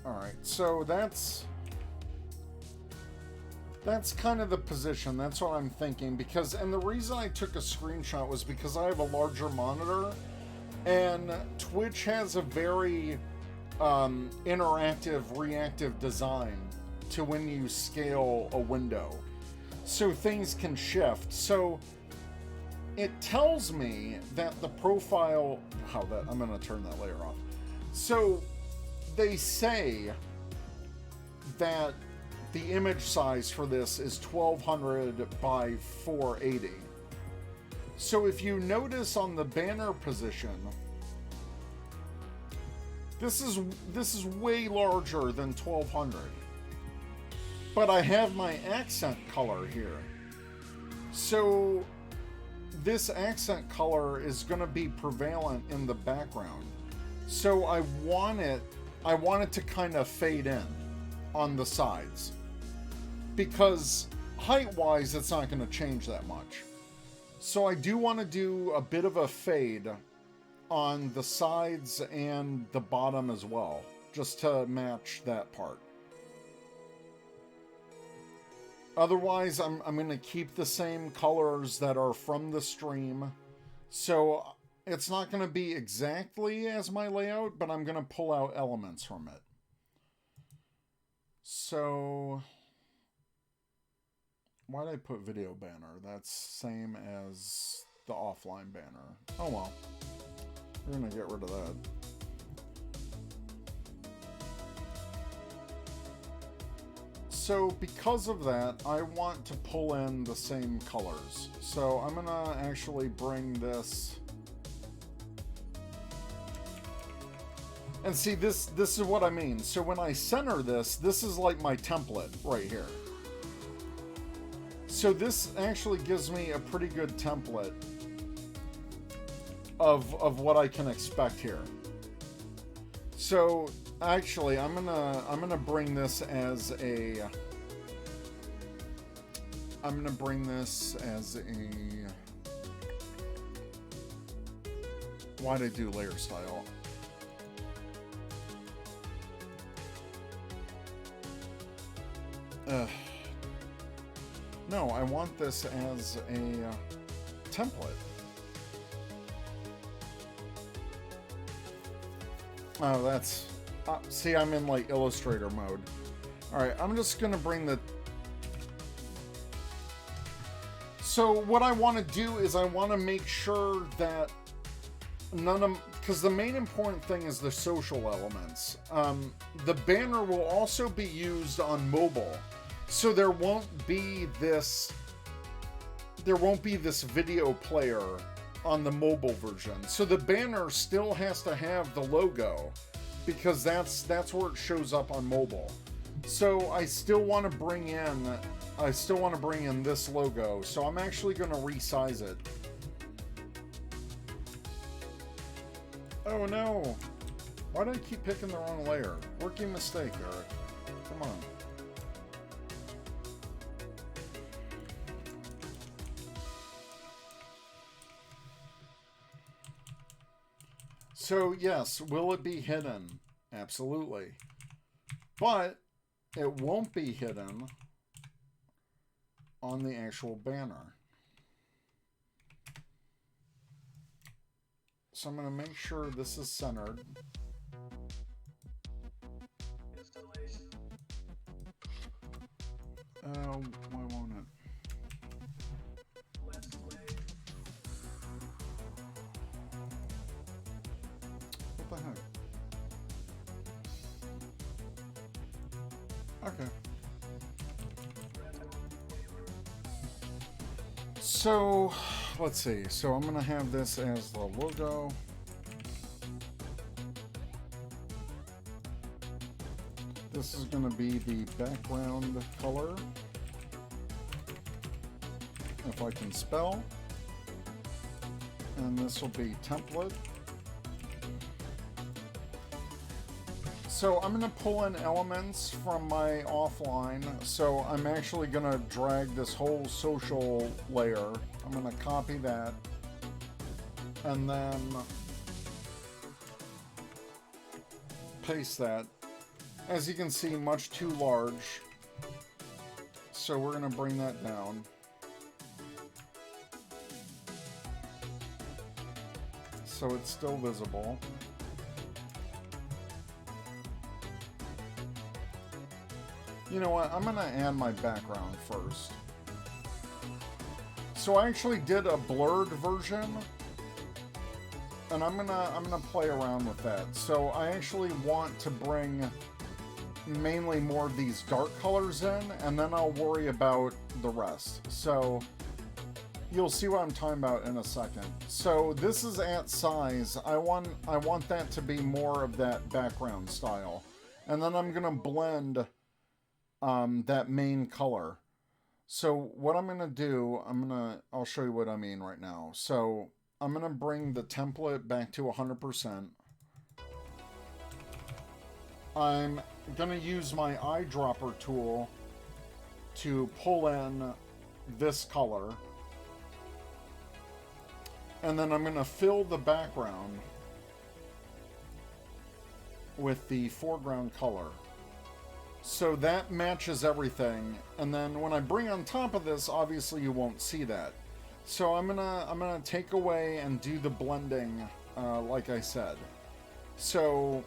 Alright, so that's kind of the position. That's what I'm thinking. Because, and the reason I took a screenshot was because I have a larger monitor, and Twitch has a very interactive, reactive design to when you scale a window. So things can shift. So it tells me that the profile, I'm going to turn that layer off. So they say that the image size for this is 1200 by 480. So if you notice on the banner position, this is way larger than 1200. But I have my accent color here. So this accent color is going to be prevalent in the background. So I want it to kind of fade in on the sides. Because height-wise, it's not going to change that much. So I do want to do a bit of a fade on the sides and the bottom as well, just to match that part. Otherwise, I'm going to keep the same colors that are from the stream. So it's not going to be exactly as my layout, but I'm going to pull out elements from it. So why did I put video banner? That's same as the offline banner. Oh well. We're going to get rid of that. So because of that, I want to pull in the same colors. So I'm going to actually bring this. And see, this is what I mean. So when I center this is like my template right here. So this actually gives me a pretty good template of what I can expect here. So actually, I'm gonna bring this as a. I'm gonna bring this as a. Why'd I do layer style? No, I want this as a template. Oh, that's... see, I'm in, like, Illustrator mode. Alright, I'm just gonna bring the... So, what I want to do is I want to make sure that none of... Because the main important thing is the social elements. The banner will also be used on mobile. So there won't be this video player on the mobile version. So the banner still has to have the logo because that's where it shows up on mobile. So I still want to bring in this logo. So I'm actually going to resize it. Oh no. Why do I keep picking the wrong layer? Rookie mistake, Eric. Come on. So yes, will it be hidden? Absolutely. But it won't be hidden on the actual banner. So I'm going to make sure this is centered. Why won't it? What the heck? Okay. So, let's see. So I'm going to have this as the logo. This is going to be the background color. If I can spell. And this will be template. So I'm going to pull in elements from my offline. So I'm actually going to drag this whole social layer. I'm going to copy that. And then paste that. As you can see, much too large. So we're going to bring that down. So it's still visible. You know what? I'm going to add my background first. So I actually did a blurred version, and I'm gonna play around with that. So I actually want to bring mainly more of these dark colors in, and then I'll worry about the rest. So you'll see what I'm talking about in a second. So this is at size. I want that to be more of that background style. And then I'm gonna blend that main color. So what I'm gonna do, I'll show you what I mean right now. So I'm gonna bring the template back to 100%. I'm gonna use my eyedropper tool to pull in this color. And then I'm gonna fill the background with the foreground color. So that matches everything. And then when I bring on top of this, obviously you won't see that. So I'm gonna take away and do the blending, like I said. So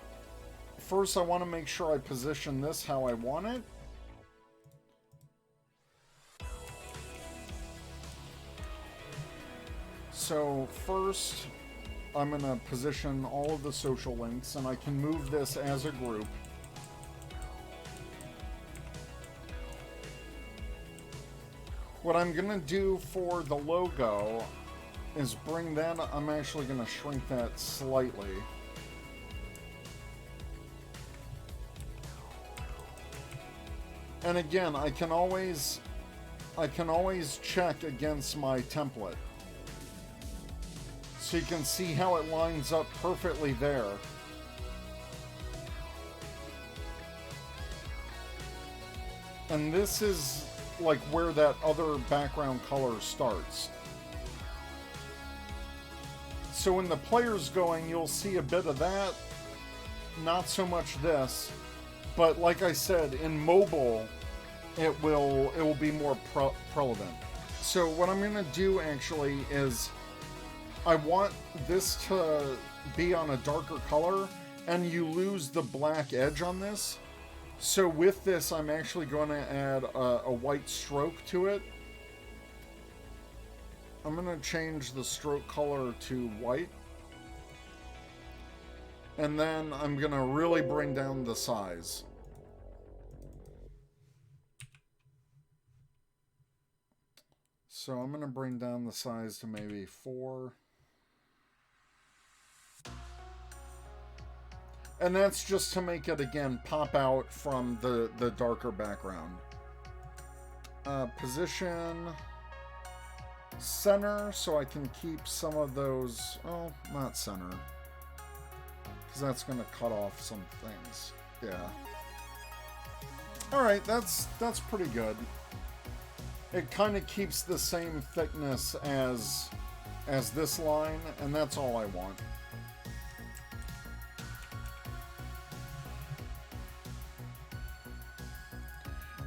first I want to make sure I position this how I want it. So first I'm gonna position all of the social links, and I can move this as a group. What I'm gonna do for the logo is bring that, I'm actually gonna shrink that slightly. And again, I can always check against my template. So you can see how it lines up perfectly there. And this is like where that other background color starts. So when the player's going, you'll see a bit of that, not so much this. But like I said, in mobile, it will be more prevalent. So what I'm gonna do actually is I want this to be on a darker color, and you lose the black edge on this. So with this, I'm actually going to add a white stroke to it. I'm going to change the stroke color to white. And then I'm going to really bring down the size. So I'm going to bring down the size to maybe 4. And that's just to make it, again, pop out from the darker background. Position center, so I can keep some of those, oh, not center, because that's going to cut off some things. Yeah. Alright, that's pretty good. It kind of keeps the same thickness as this line, and that's all I want.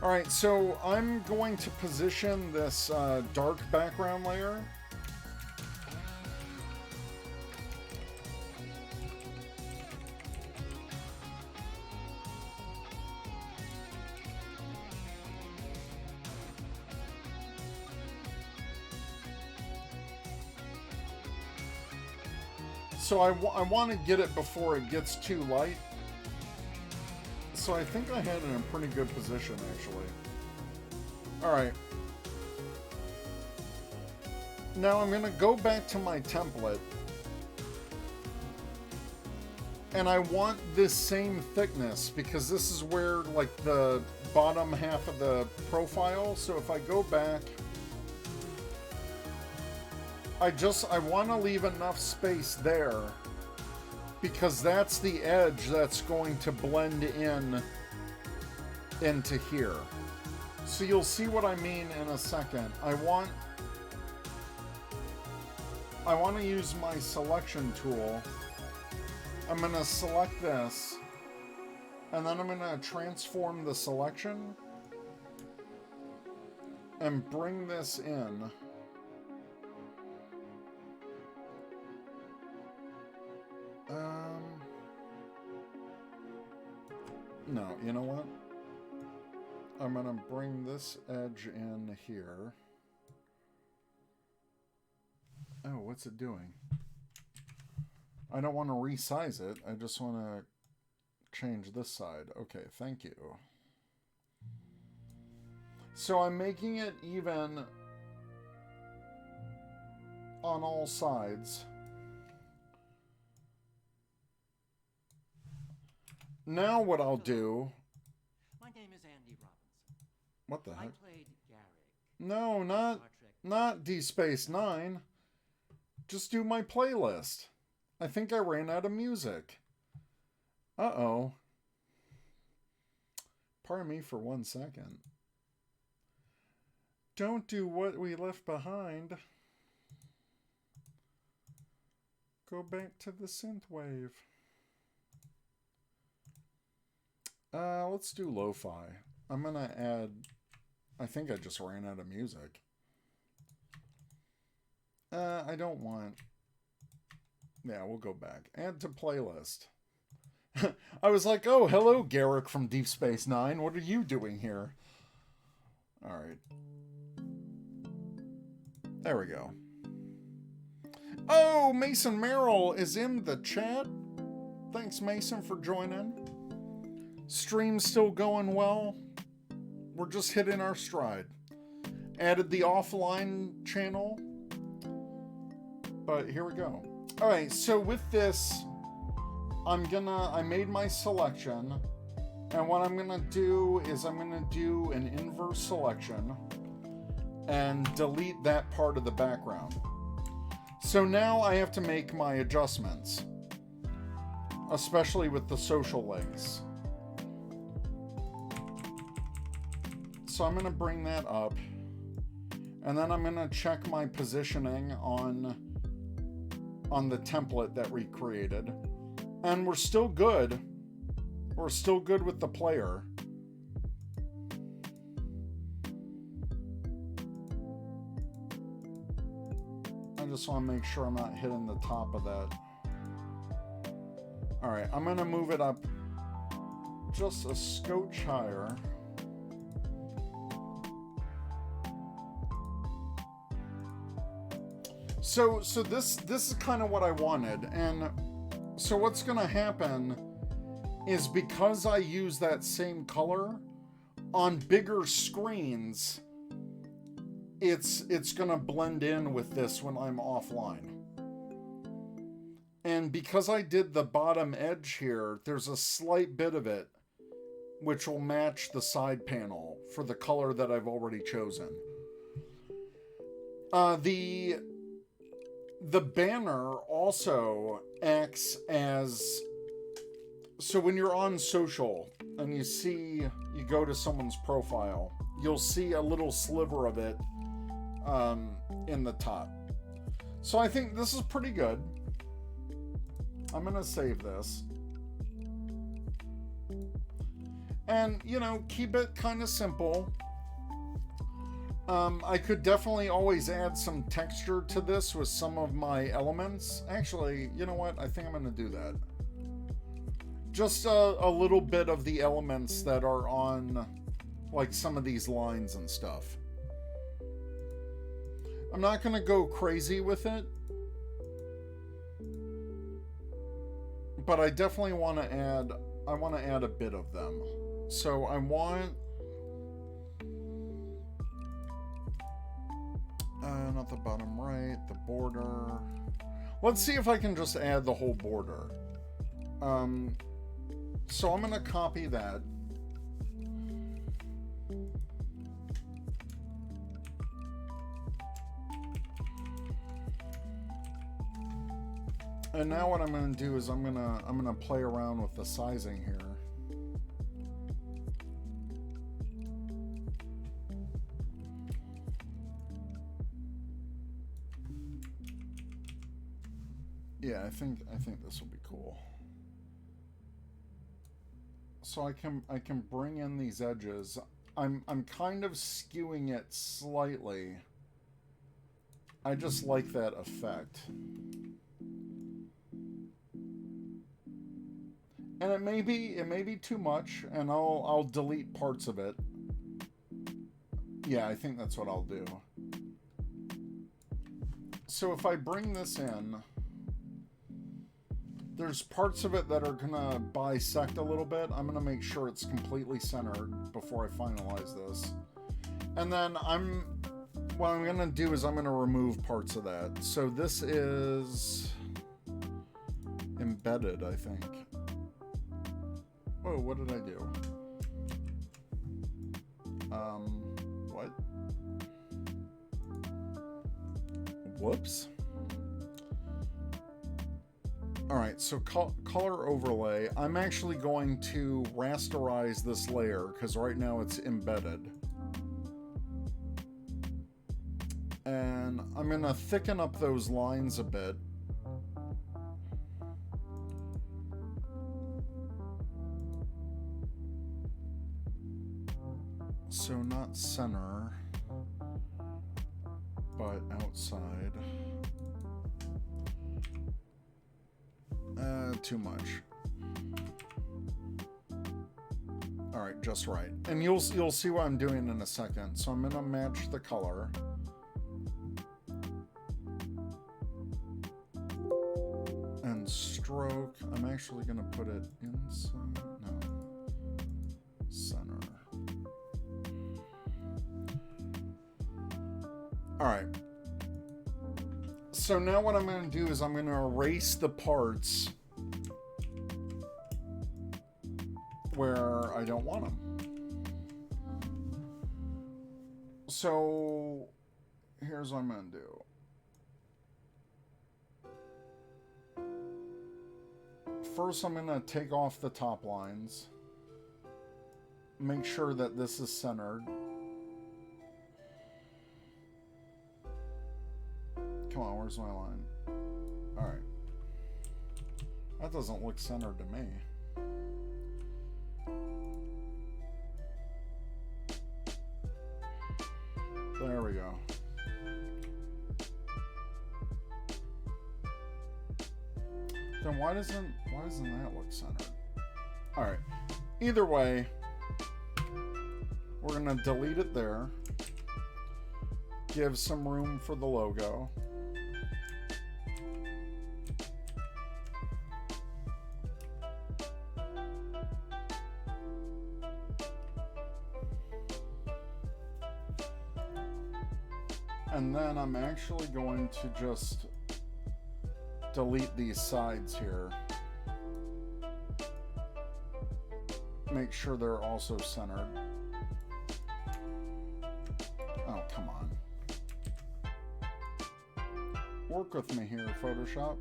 Alright, so I'm going to position this dark background layer. So I want to get it before it gets too light. So I think I had it in a pretty good position, actually. Alright. Now I'm going to go back to my template. And I want this same thickness, because this is where, like, the bottom half of the profile. So if I go back, I want to leave enough space there, because that's the edge that's going to blend into here. So you'll see what I mean in a second. I want to use my selection tool. I'm going to select this, and then I'm going to transform the selection and bring this in. No, you know what? I'm going to bring this edge in here. Oh, what's it doing? I don't want to resize it. I just want to change this side. Okay, thank you. So I'm making it even on all sides. Now what I'll do... My name is Andy Robinson. What the heck? I played Garrick. No, not Deep Space Nine. Just do my playlist. I think I ran out of music. Uh-oh. Pardon me for 1 second. Don't do what we left behind. Go back to the synthwave. Let's do lo-fi. I'm gonna add... I think I just ran out of music. I don't want... Yeah, we'll go back. Add to playlist. I was like, oh, hello, Garrick from Deep Space Nine. What are you doing here? Alright. There we go. Oh, Mason Merrill is in the chat. Thanks, Mason, for joining. Stream's still going well. We're just hitting our stride. Added the offline channel. But here we go. Alright, so with this, I made my selection. And what I'm gonna do is I'm gonna do an inverse selection and delete that part of the background. So now I have to make my adjustments, especially with the social links. So I'm going to bring that up, and then I'm going to check my positioning on the template that we created, and we're still good. We're still good with the player. I just want to make sure I'm not hitting the top of that. Alright, I'm going to move it up just a scotch higher. So this is kind of what I wanted. And so what's going to happen is because I use that same color on bigger screens, it's gonna blend in with this when I'm offline. And because I did the bottom edge here, there's a slight bit of it which will match the side panel for the color that I've already chosen. The banner also acts as... So when you're on social and you go to someone's profile, you'll see a little sliver of it in the top. So I think this is pretty good. I'm going to save this. And, you know, keep it kind of simple. I could definitely always add some texture to this with some of my elements. Actually, you know what? I think I'm going to do that. Just a little bit of the elements that are on, like, some of these lines and stuff. I'm not going to go crazy with it. But I definitely want to add, a bit of them. So I want... not the bottom right, the border. Let's see if I can just add the whole border. So I'm going to copy that. And now what I'm going to do is I'm going to play around with the sizing here. Yeah, I think this will be cool. So I can bring in these edges. I'm kind of skewing it slightly. I just like that effect. And it may be too much, and I'll delete parts of it. Yeah, I think that's what I'll do. So if I bring this in, there's parts of it that are gonna bisect a little bit. I'm gonna make sure it's completely centered before I finalize this. And then what I'm gonna do is I'm gonna remove parts of that. So this is embedded, I think. Oh, what did I do? What? Whoops. Alright, so color overlay. I'm actually going to rasterize this layer because right now it's embedded. And I'm going to thicken up those lines a bit. So not center, but outside. Too much. All right, just right. And you'll see what I'm doing in a second. So I'm gonna match the color. And stroke, I'm actually gonna put it inside, no, center. All right. So now what I'm going to do is I'm going to erase the parts where I don't want them. So here's what I'm going to do. First, I'm going to take off the top lines. Make sure that this is centered. Come on, where's my line? Alright. That doesn't look centered to me. There we go. Then why doesn't that look centered? Alright. Either way, we're gonna delete it there. Give some room for the logo. And then I'm actually going to just delete these sides here. Make sure they're also centered. Oh, come on. Work with me here, Photoshop.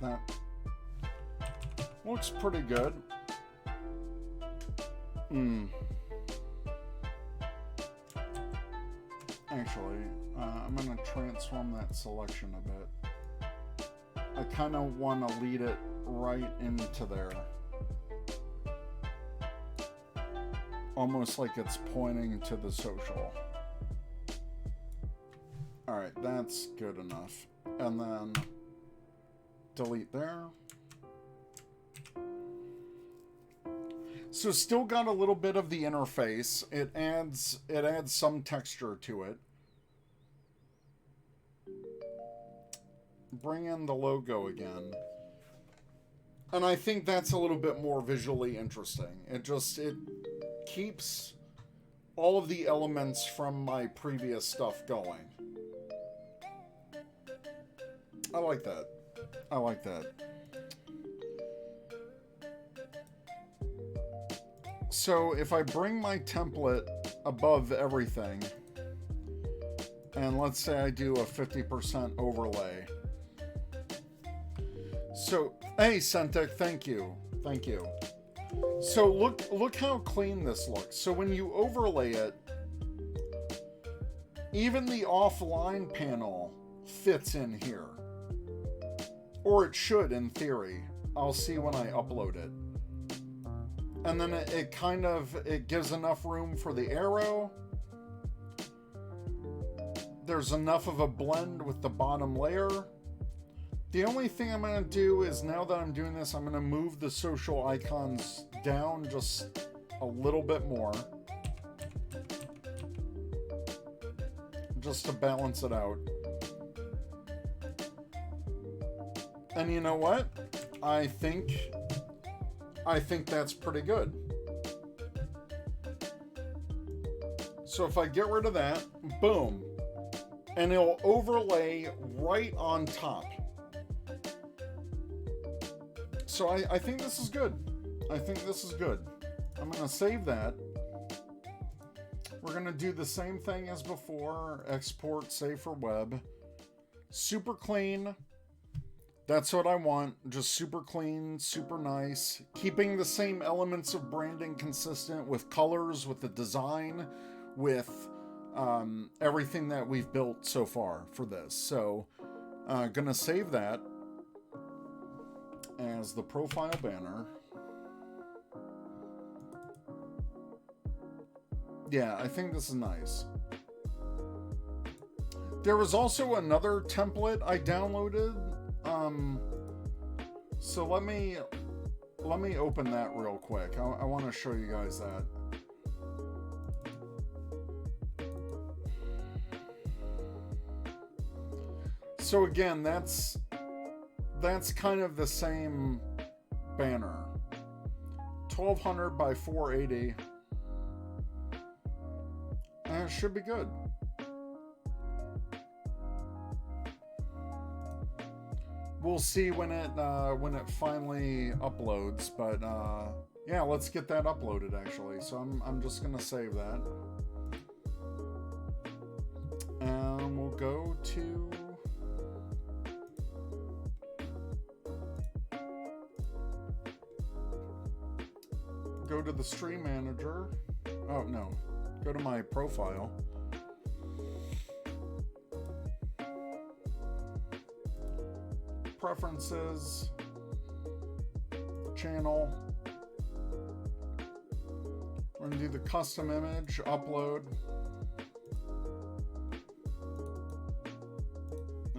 That looks pretty good. Actually, I'm going to transform that selection a bit. I kind of want to lead it right into there. Almost like it's pointing to the social. Alright, that's good enough. And then delete there. So still got a little bit of the interface. It adds some texture to it. Bring in the logo again. And I think that's a little bit more visually interesting. It keeps all of the elements from my previous stuff going. I like that. I like that. So if I bring my template above everything, and let's say I do a 50% overlay. So, hey, Centec, thank you. Thank you. So look how clean this looks. So when you overlay it, even the offline panel fits in here. Or it should, in theory. I'll see when I upload it. And then it gives enough room for the arrow. There's enough of a blend with the bottom layer. The only thing I'm going to do is, now that I'm doing this, I'm going to move the social icons down just a little bit more. Just to balance it out. And you know what? I think that's pretty good. So if I get rid of that, boom, and it'll overlay right on top. So I think this is good. I think this is good. I'm going to save that. We're going to do the same thing as before. Export, save for web. Super clean. That's what I want. Just super clean, super nice. Keeping the same elements of branding consistent with colors, with the design, with everything that we've built so far for this. So, gonna save that as the profile banner. Yeah, I think this is nice. There was also another template I downloaded. So let me open that real quick. I want to show you guys that. So again, that's kind of the same banner. 1200 by 480. And it should be good. We'll see when it finally uploads, but yeah, let's get that uploaded actually. So I'm just gonna save that, and we'll go to the stream manager. Oh no, go to my profile. Preferences, channel. We're going to do the custom image, upload.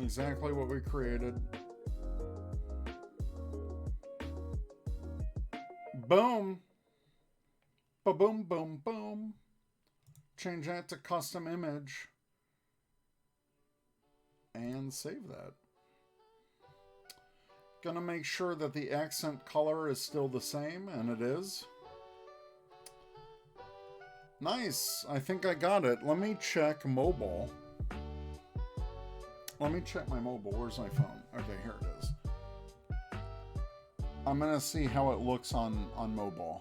Exactly what we created. Boom. Ba-boom, boom, boom. Change that to custom image. And save that. Gonna make sure that the accent color is still the same, and it is. Nice. I think I got it. Let me check mobile. Let me check my mobile. Where's my phone? Okay, here it is. I'm gonna see how it looks on mobile.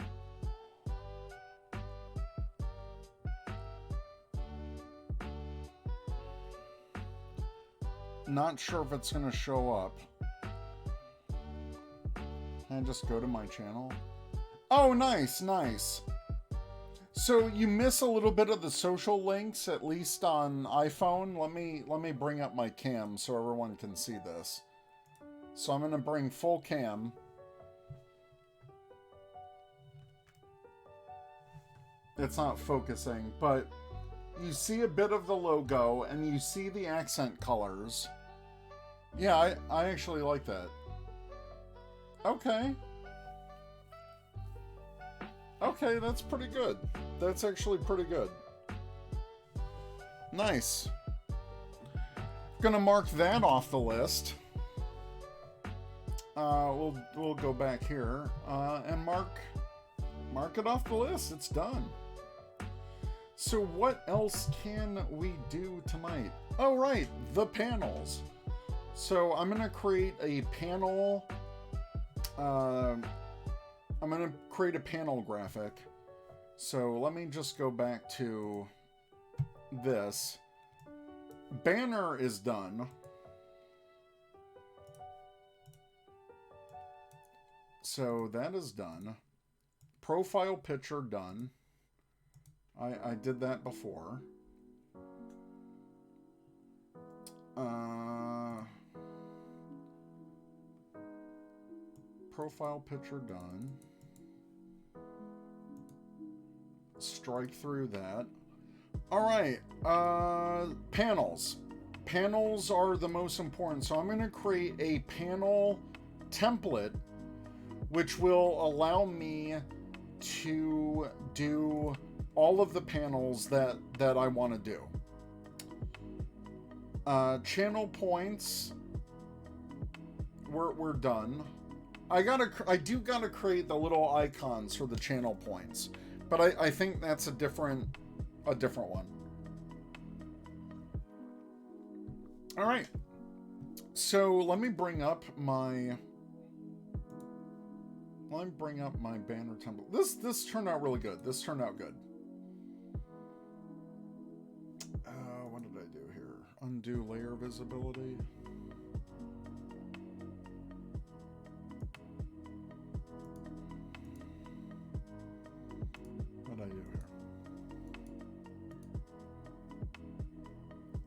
Not sure if it's gonna show up. And just go to my channel. Oh, nice, nice. So you miss a little bit of the social links, at least on iPhone. Let me bring up my cam so everyone can see this. So I'm gonna bring full cam. It's not focusing, but you see a bit of the logo and you see the accent colors. Yeah, I actually like that. Okay. Okay, that's pretty good. That's actually pretty good. Nice. Gonna mark that off the list. We'll go back here and mark it off the list. It's done. So what else can we do tonight? Oh right, the panels. So I'm gonna create a panel. I'm going to create a panel graphic. So let me just go back to this. Banner is done. So that is done. Profile picture done. I did that before. Profile picture done. Strike through that. All right, panels. Panels are the most important. So I'm going to create a panel template, which will allow me to do all of the panels that I want to do. Channel points, we're done. I do gotta create the little icons for the channel points, but I think that's a different one. All right, so let me bring up my banner template. This turned out really good. This turned out good. What did I do here? Undo layer visibility. What did I do here?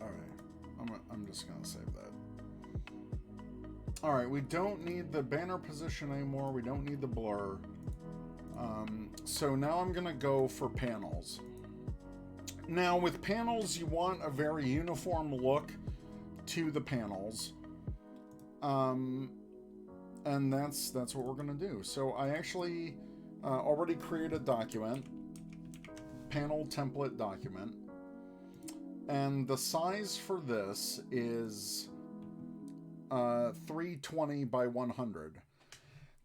All right, I'm just gonna save that. All right, we don't need the banner position anymore. We don't need the blur. So now I'm gonna go for panels. Now with panels, you want a very uniform look to the panels. And that's what we're gonna do. So I actually already created a document, panel template document. And the size for this is 320 by 100.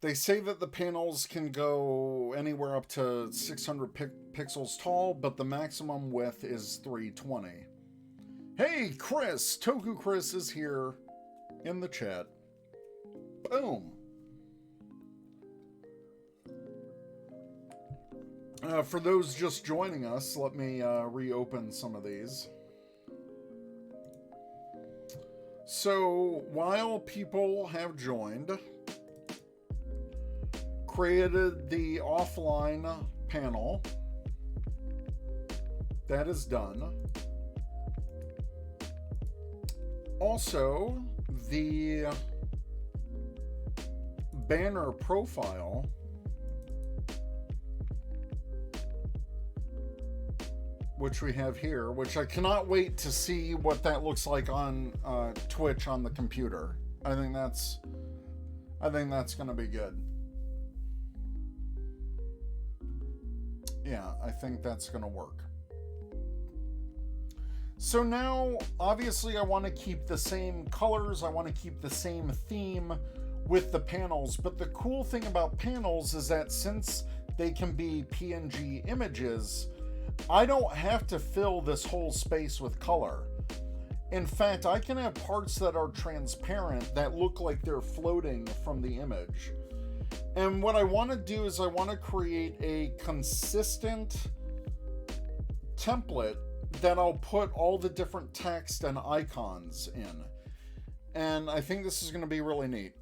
They say that the panels can go anywhere up to 600 pixels tall, but the maximum width is 320. Hey, Chris! Toku Chris is here in the chat. Boom! For those just joining us, let me reopen some of these. So, while people have joined, created the offline panel. That is done. Also, the banner profile which we have here, which I cannot wait to see what that looks like on Twitch on the computer. I think that's going to be good. Yeah, I think that's going to work. So now, obviously, I want to keep the same colors. I want to keep the same theme with the panels. But the cool thing about panels is that since they can be PNG images, I don't have to fill this whole space with color. In fact, I can have parts that are transparent that look like they're floating from the image. And what I want to do is I want to create a consistent template that I'll put all the different text and icons in. And I think this is going to be really neat.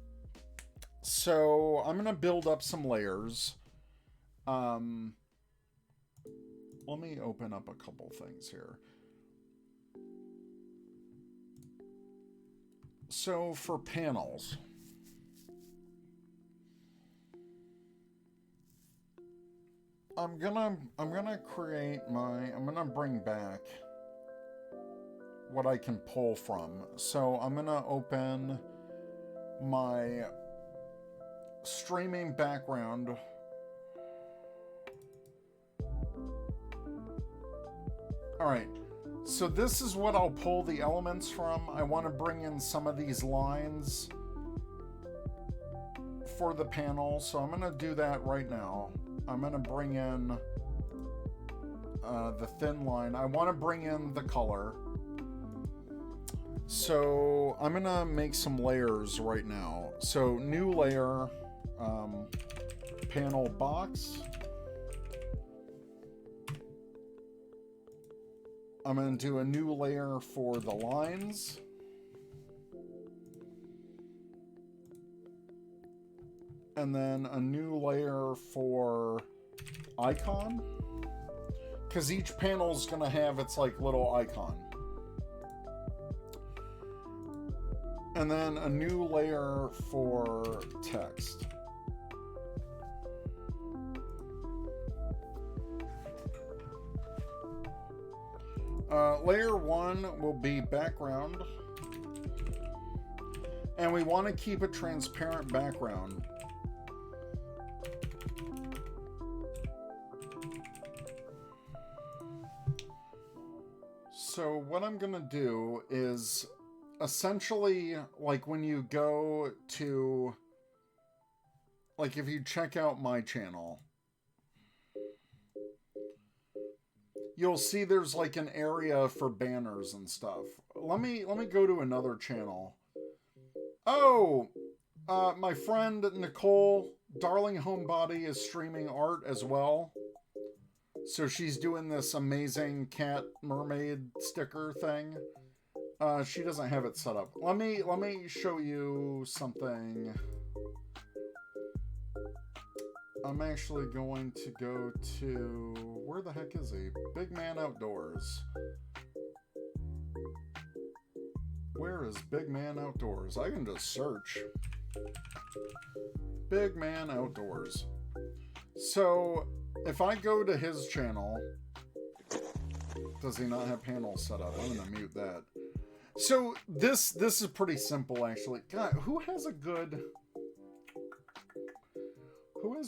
So I'm going to build up some layers. Let me open up a couple things here. So for panels, I'm gonna bring back what I can pull from. So I'm gonna open my streaming background. All right, so this is what I'll pull the elements from. I want to bring in some of these lines for the panel, so I'm going to do that right now. I'm going to bring in the thin line. I want to bring in the color. So I'm going to make some layers right now. So new layer, panel box. I'm going to do a new layer for the lines. And then a new layer for icon. Because each panel is going to have its like little icon. And then a new layer for text. Layer 1 will be background. And we want to keep a transparent background. So what I'm going to do is essentially, like when you go to, like if you check out my channel, you'll see there's like an area for banners and stuff. Let me go to another channel. Oh, my friend Nicole, Darling Homebody, is streaming art as well. So she's doing this amazing cat mermaid sticker thing. She doesn't have it set up. Let me show you something. I'm actually going to go to, where the heck is he? Big Man Outdoors. Where is Big Man Outdoors? I can just search. Big Man Outdoors. So, if I go to his channel, does he not have panels set up? I'm gonna mute that. So, this is pretty simple, actually. God, who has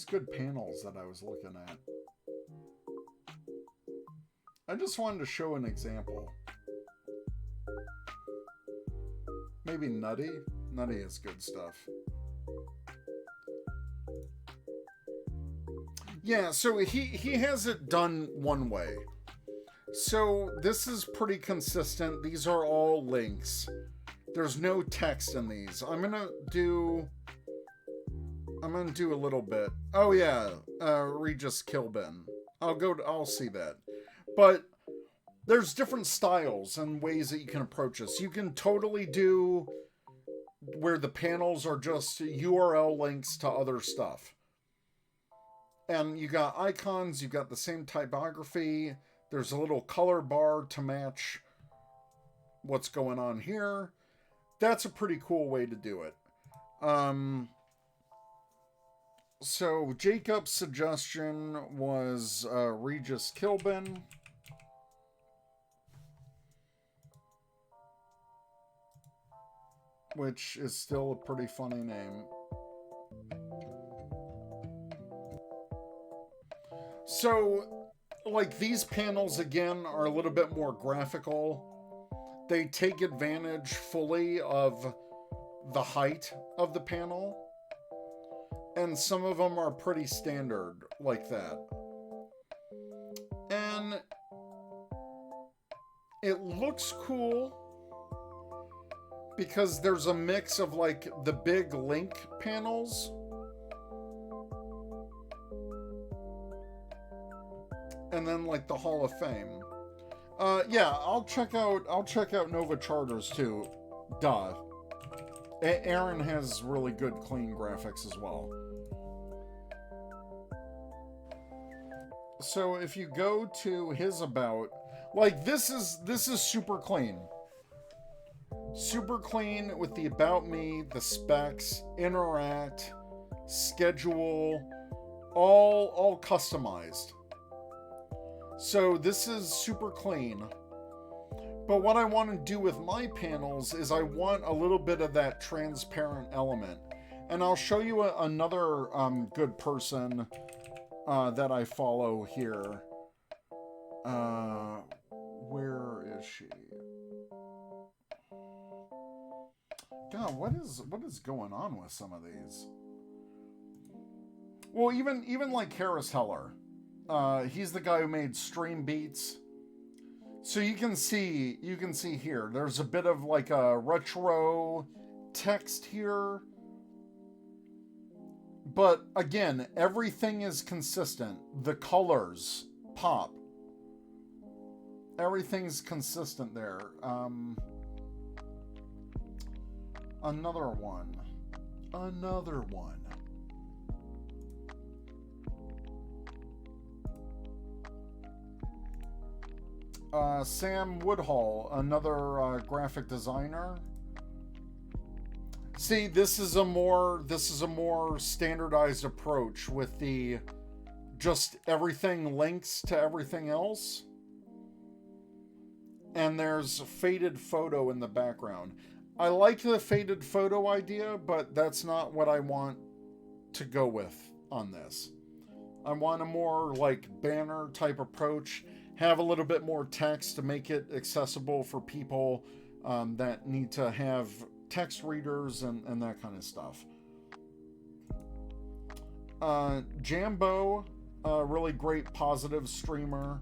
good panels that I was looking at? I just wanted to show an example. Maybe Nutty? Nutty is good stuff. Yeah, so he has it done one way. So this is pretty consistent. These are all links. There's no text in these. I'm gonna do a little bit. Oh yeah, Regis Kilbin. I'll see that. But there's different styles and ways that you can approach this. You can totally do where the panels are just URL links to other stuff. And you got icons, you got the same typography. There's a little color bar to match what's going on here. That's a pretty cool way to do it. So Jacob's suggestion was Regis Kilbin. Which is still a pretty funny name. So, like, these panels, again, are a little bit more graphical. They take advantage fully of the height of the panel. And some of them are pretty standard, like that. And it looks cool because there's a mix of, like, the big link panels and then, like, the Hall of Fame. Yeah, I'll check out Nova Charters too. Duh. Aaron has really good clean graphics as well. So if you go to his about, like, this is super clean. Super clean with the about me, the specs, interact, schedule, all customized. So this is super clean. But what I want to do with my panels is I want a little bit of that transparent element. And I'll show you another good person that I follow here. Where is she? God, what is going on with some of these? Well, even like Harris Heller. He's the guy who made Stream Beats. So you can see here, there's a bit of like a retro text here. But again, everything is consistent. The colors pop. Everything's consistent there. Another one. Sam Woodhull, another graphic designer. See, this is a more standardized approach with the just everything links to everything else. and there's faded photo in the background. I like the faded photo idea, but that's not what I want to go with on this. I want a more like banner type approach, have a little bit more text to make it accessible for people that need to have text readers and that kind of stuff. Jambo, really great positive streamer.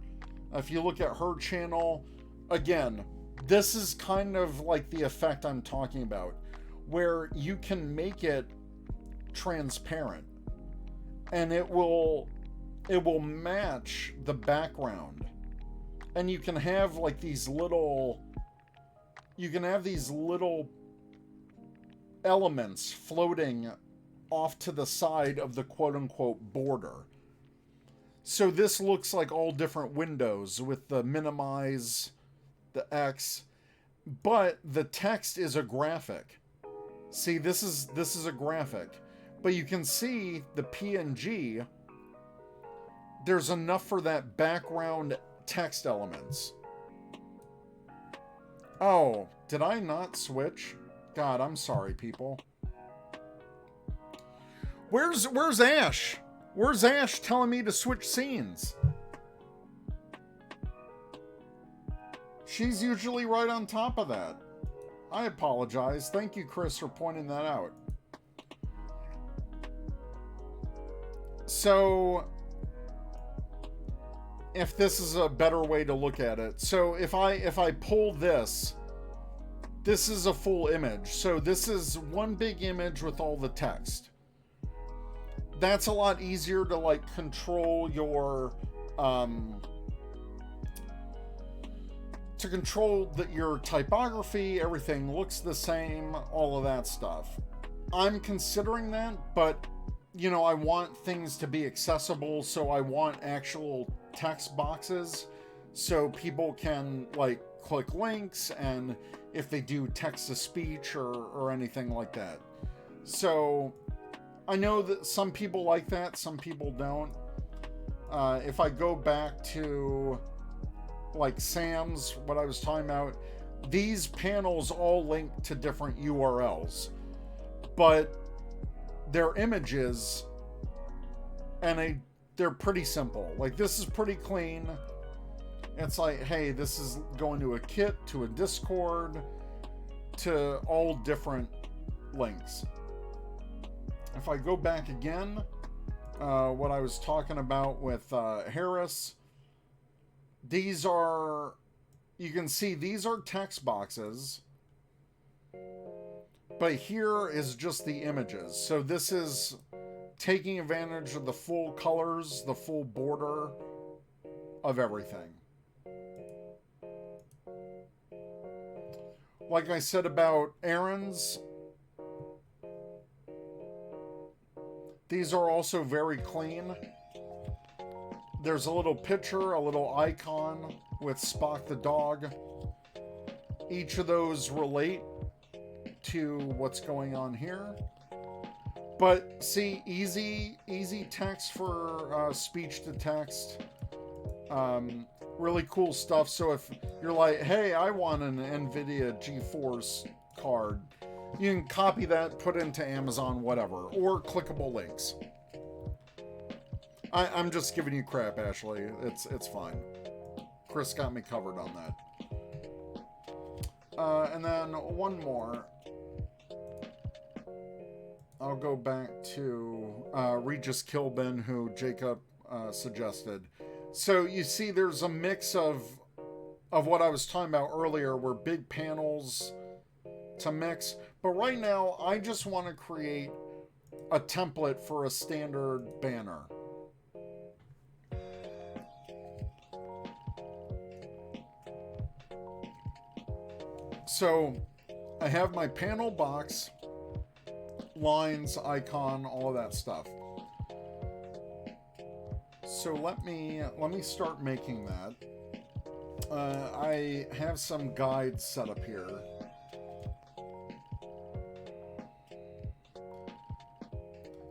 If you look at her channel, again, this is kind of like the effect I'm talking about, where you can make it transparent and it will match the background, and you can have like these little elements floating off to the side of the quote-unquote border. So this looks like all different windows with the minimize, the X, but the text is a graphic. See, this is a graphic, but you can see the PNG. There's enough for that background text elements. Oh, did I not switch? God, I'm sorry, people. Where's Ash? Where's Ash telling me to switch scenes? She's usually right on top of that. I apologize. Thank you, Chris, for pointing that out. So, if this is a better way to look at it. So if I pull this is a full image. So this is one big image with all the text. That's a lot easier to like control your your typography. Everything looks the same, all of that stuff. I'm considering that, but you know, I want things to be accessible, so I want actual text boxes so people can like click links, and if they do text to speech or anything like that. So I know that some people like that, some people don't. If I go back to like Sam's, what I was talking about, these panels all link to different URLs, but they're images and they're pretty simple. Like this is pretty clean. It's like, hey, this is going to a kit, to a Discord, to all different links. If I go back again, what I was talking about with Harris, these are, you can see these are text boxes, but here is just the images. So this is taking advantage of the full colors, the full border of everything. Like I said about errands, these are also very clean. There's a little picture, a little icon with Spock the dog. Each of those relate to what's going on here. But see, easy text for speech to text. Really cool stuff. So if you're like, hey, I want an NVIDIA GeForce card, you can copy that, put it into Amazon, whatever, or clickable links. I'm just giving you crap, Ashley. It's fine. Chris got me covered on that. And then one more. I'll go back to Regis Kilbin, who Jacob suggested. So you see there's a mix of what I was talking about earlier, where big panels to mix. But right now, I just want to create a template for a standard banner. So I have my panel box, lines, icon, all of that stuff. So let me start making that. I have some guides set up here.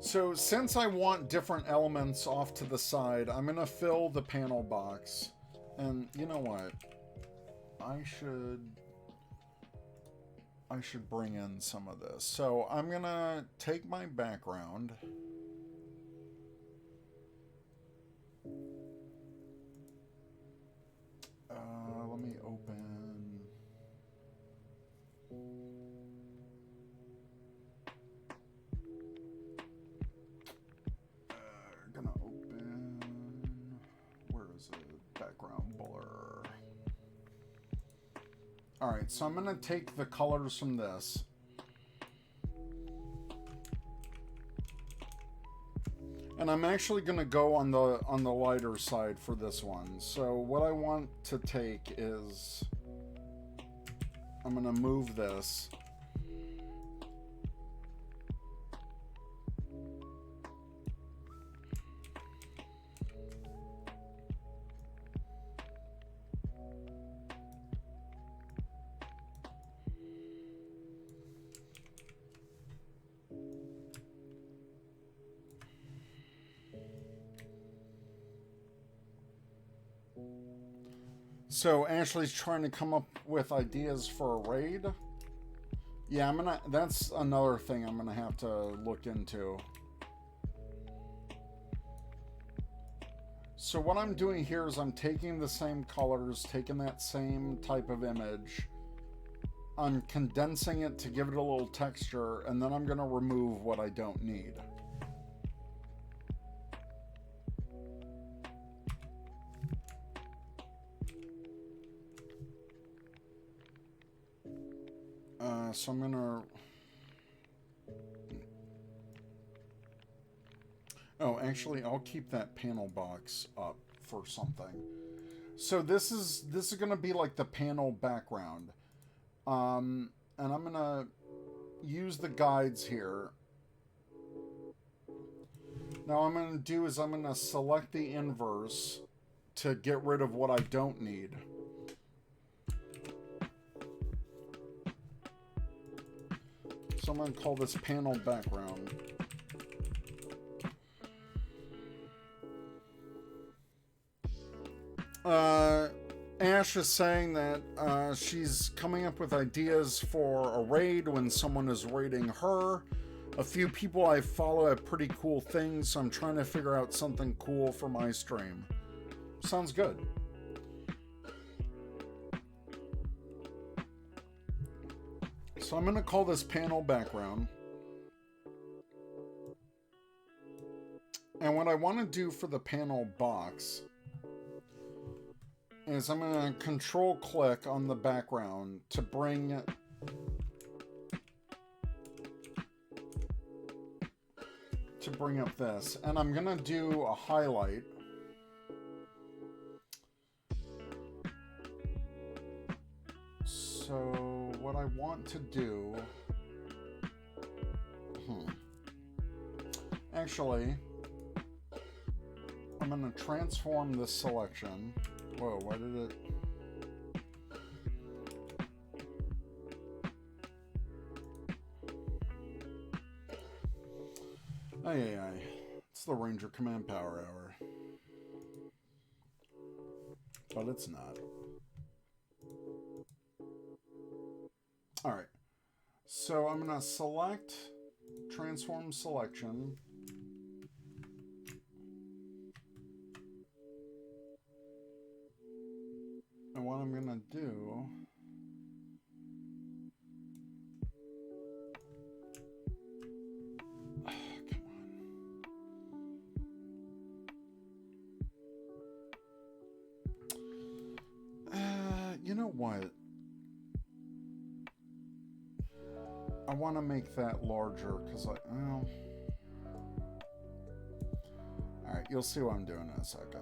So since I want different elements off to the side, I'm gonna fill the panel box. And you know what? I should bring in some of this. So I'm gonna take my background. Let me open. Gonna open. Where is it? Background blur. All right, so I'm gonna take the colors from this. And I'm actually going to go on the lighter side for this one. So what I want to take is, I'm going to move this. So Ashley's trying to come up with ideas for a raid. Yeah, that's another thing I'm gonna have to look into. So what I'm doing here is I'm taking the same colors, taking that same type of image, I'm condensing it to give it a little texture, and then I'm gonna remove what I don't need. So I'm gonna... Oh, actually, I'll keep that panel box up for something. So this is gonna be like the panel background. And I'm gonna use the guides here. Now what I'm gonna do is I'm gonna select the inverse to get rid of what I don't need. So I'm going to call this panel background. Ash is saying that she's coming up with ideas for a raid when someone is raiding her. A few people I follow have pretty cool things, so I'm trying to figure out something cool for my stream. Sounds good. So I'm going to call this panel background. And what I want to do for the panel box is I'm going to control click on the background to bring up this. And I'm going to do a highlight. So what I want to do, actually, I'm going to transform this selection. Whoa, why did it? Ay. It's the Ranger Command Power Hour. But it's not. Alright, so I'm going to select transform selection. And what I'm going to do... you know what? I want to make that larger because well... Alright, you'll see what I'm doing in a second.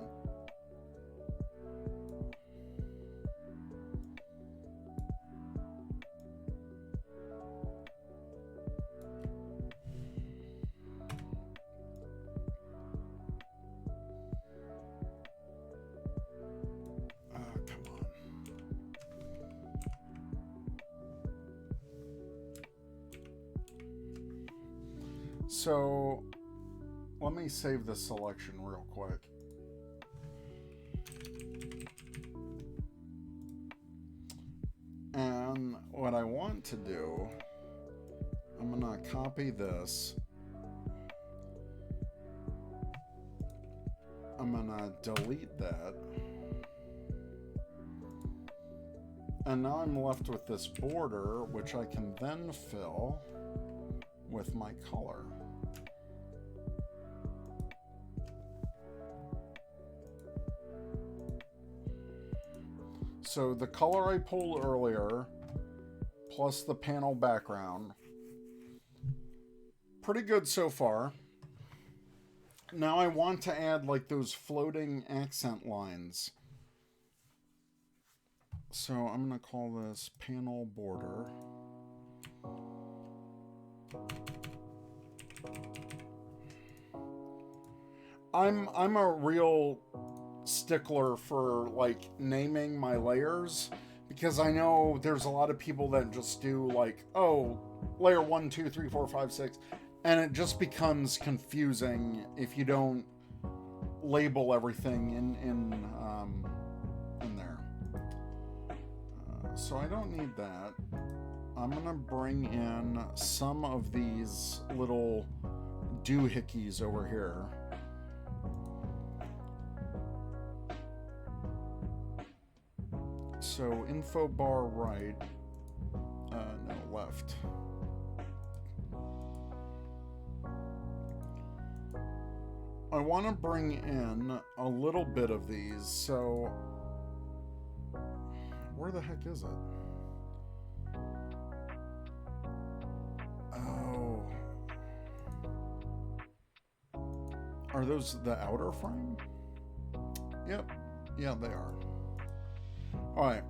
So, let me save this selection real quick. And what I want to do, I'm going to copy this. I'm going to delete that. And now I'm left with this border, which I can then fill with my color. So the color I pulled earlier, plus the panel background. Pretty good so far. Now I want to add like those floating accent lines. So I'm going to call this panel border. I'm a real stickler for like naming my layers, because I know there's a lot of people that just do like, oh, layer 1, 2, 3, 4, 5, 6, and it just becomes confusing if you don't label everything in there. So I don't need that. I'm gonna bring in some of these little doohickeys over here. So info bar right, no, left. I want to bring in a little bit of these, so where the heck is it? Oh. Are those the outer frame? Yep. Yeah, they are. Alright.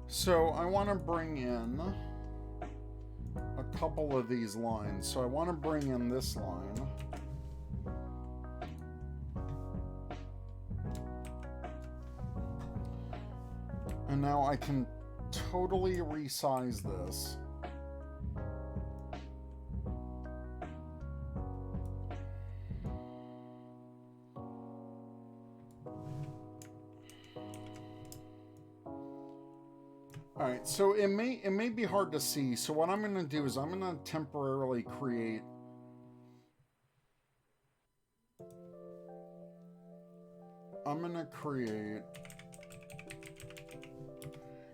So I want to bring in a couple of these lines. So I want to bring in this line. And now I can totally resize this. Alright, so it may be hard to see. So what I'm going to do is I'm going to temporarily create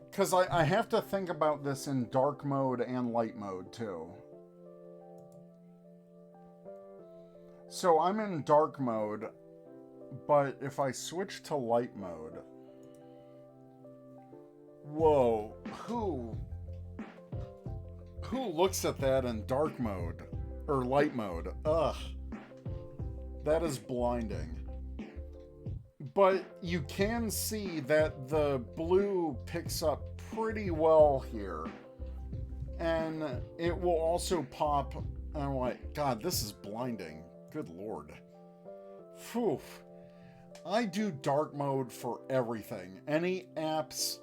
because I have to think about this in dark mode and light mode too. So I'm in dark mode, but if I switch to light mode, whoa, who looks at that in dark mode or light mode? Ugh, that is blinding. But you can see that the blue picks up pretty well here. And it will also pop. And I'm like, God, this is blinding. Good Lord. Phew. I do dark mode for everything. Any apps,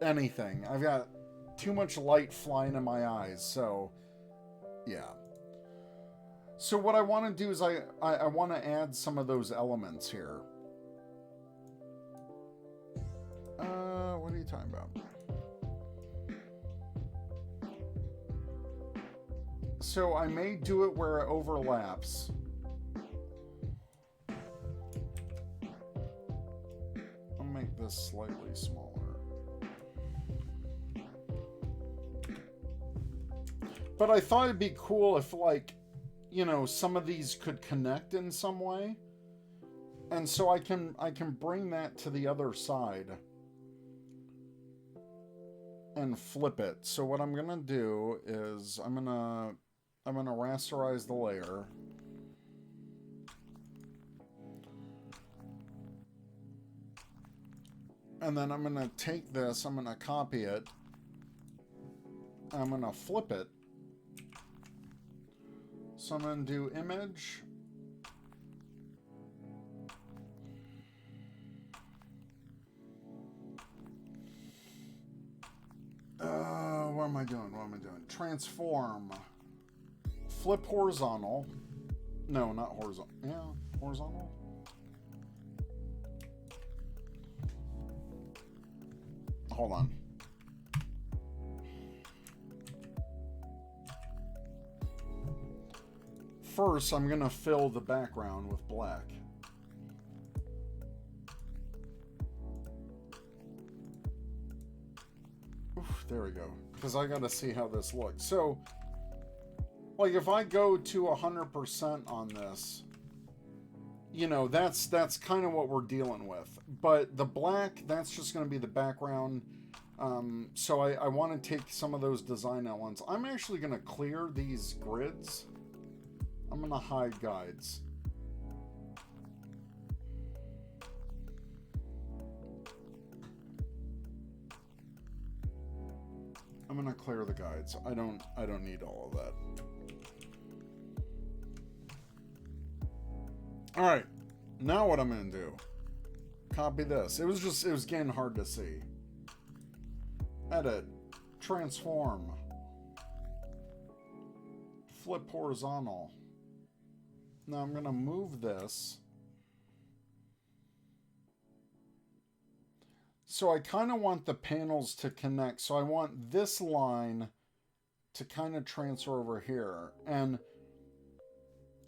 anything. I've got too much light flying in my eyes. So, yeah. So what I want to do is I want to add some of those elements here. What are you talking about? So I may do it where it overlaps. I'll make this slightly smaller. But I thought it'd be cool if, like, you know, some of these could connect in some way. And so I can bring that to the other side and flip it. So what I'm gonna do is I'm gonna rasterize the layer. And then I'm gonna take this, I'm gonna copy it, I'm gonna flip it. So I'm gonna do image. What am I doing? What am I doing? Transform. Flip horizontal. No, not horizontal. Yeah, horizontal. Hold on. first, I'm going to fill the background with black. Oof, there we go. Because I got to see how this looks. So, like, if I go to 100% on this, you know, that's kind of what we're dealing with. But the black, that's just going to be the background. So I want to take some of those design elements. I'm actually going to clear these grids. I'm going to hide guides. I'm going to clear the guides. I don't need all of that. All right. Now what I'm going to do. Copy this. It was getting hard to see. Edit. Transform. Flip horizontal. Now I'm going to move this. So I kind of want the panels to connect. So I want this line to kind of transfer over here. And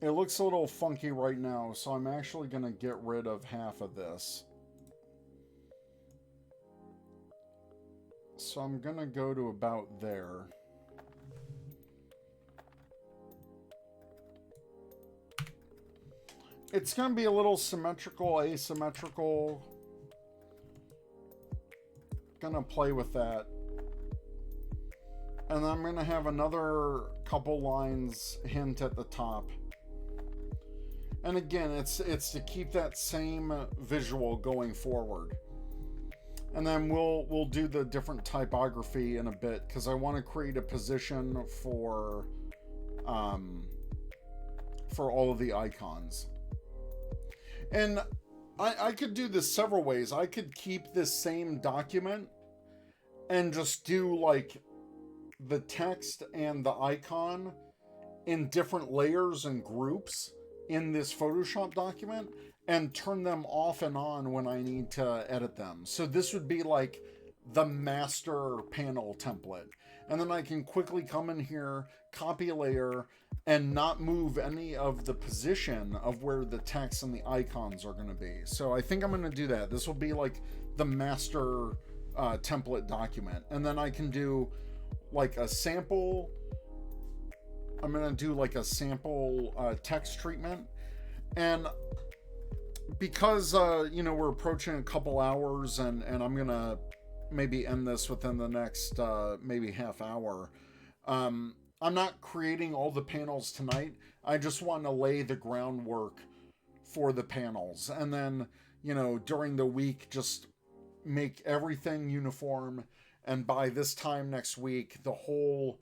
it looks a little funky right now. So I'm actually going to get rid of half of this. So I'm going to go to about there. It's going to be a little symmetrical, asymmetrical. Gonna play with that. And then I'm gonna have another couple lines hint at the top. And again, it's to keep that same visual going forward. And then we'll do the different typography in a bit, because I want to create a position for all of the icons. And I could do this several ways. I could keep this same document and just do like the text and the icon in different layers and groups in this Photoshop document and turn them off and on when I need to edit them. So this would be like the master panel template. And then I can quickly come in here, copy a layer, and not move any of the position of where the text and the icons are going to be. So I think I'm going to do that. This will be like the master template document. And then I can do like a sample. I'm going to do like a sample text treatment. And because, you know, we're approaching a couple hours and I'm going to maybe end this within the next maybe half hour. I'm not creating all the panels tonight. I just want to lay the groundwork for the panels. And then, you know, during the week, just make everything uniform. And by this time next week, the whole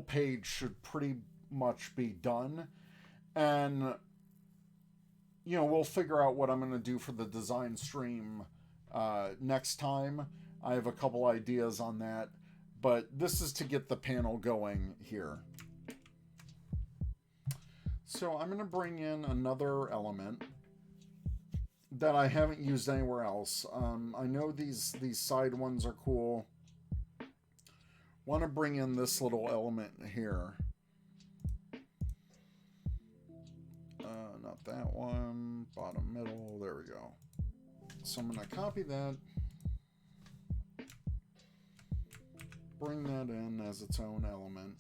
page should pretty much be done. And, you know, we'll figure out what I'm going to do for the design stream next time. I have a couple ideas on that. But this is to get the panel going here. So I'm going to bring in another element that I haven't used anywhere else. I know these side ones are cool. Want to bring in this little element here. Not that one. Bottom middle. There we go. So I'm going to copy that. Bring that in as its own element.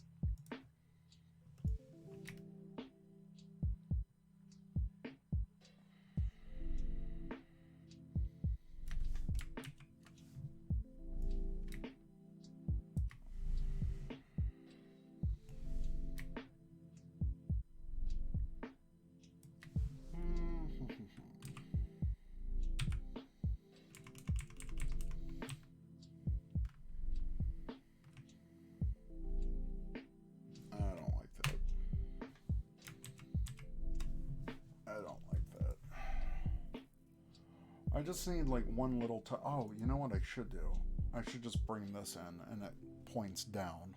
I just need like one little oh, you know what I should do? I should just bring this in and it points down.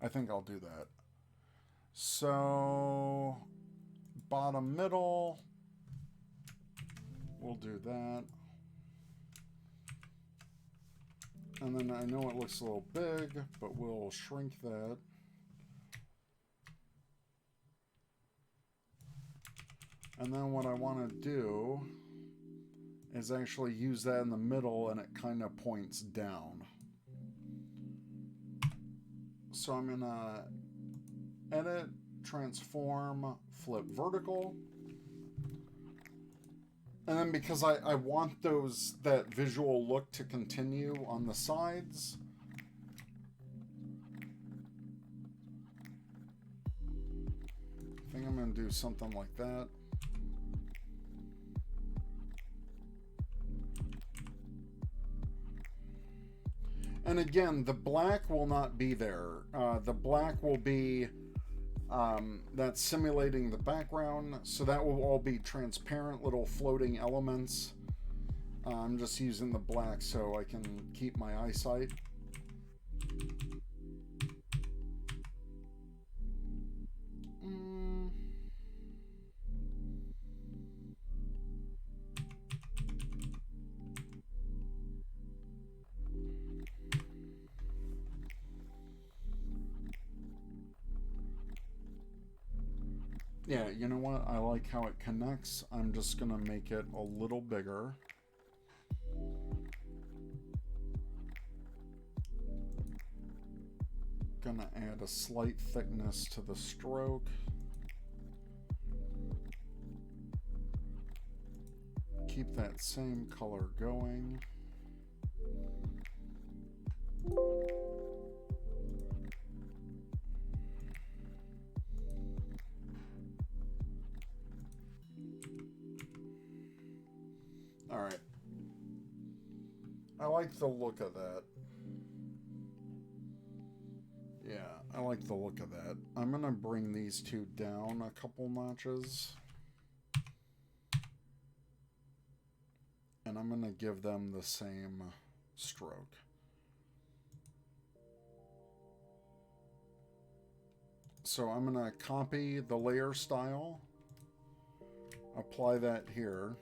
I think I'll do that. So, bottom middle, we'll do that. And then I know it looks a little big, but we'll shrink that. And then what I want to do is actually use that in the middle, and it kind of points down. So I'm going to edit, transform, flip vertical. And then because I want that visual look to continue on the sides, I think I'm going to do something like that. And again, the black will not be there. The black will be that's simulating the background, so that will all be transparent little floating elements. I'm just using the black so I can keep my eyesight. Yeah, you know what? I like how it connects. I'm just gonna make it a little bigger. Gonna add a slight thickness to the stroke. Keep that same color going. All right. I like the look of that. Yeah, I like the look of that. I'm gonna bring these two down a couple notches. And I'm gonna give them the same stroke. So I'm gonna copy the layer style, apply that here.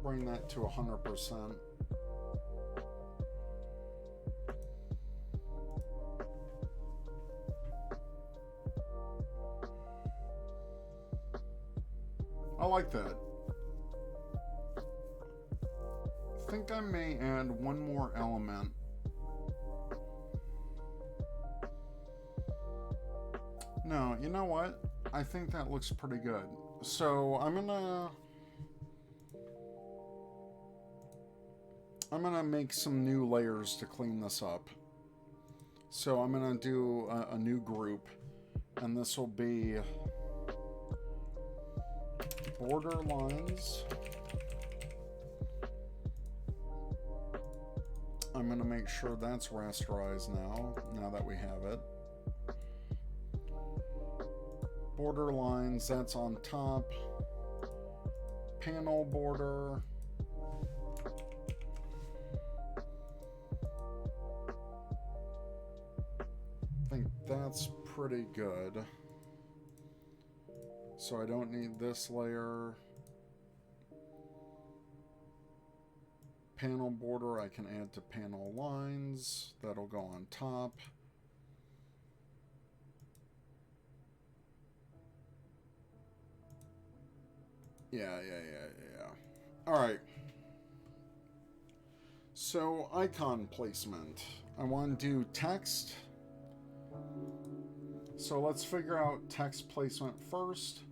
Bring that to 100%. I like that. I think I may add one more element. No, you know what? I think that looks pretty good. So I'm gonna make some new layers to clean this up. So I'm gonna do a new group, and this will be border lines. I'm gonna make sure that's rasterized now that we have it. Border lines, that's on top. Panel border. I think that's pretty good. So I don't need this layer. Panel border I can add to panel lines. That'll go on top. Yeah. All right. So icon placement. I want to do text. So let's figure out text placement first.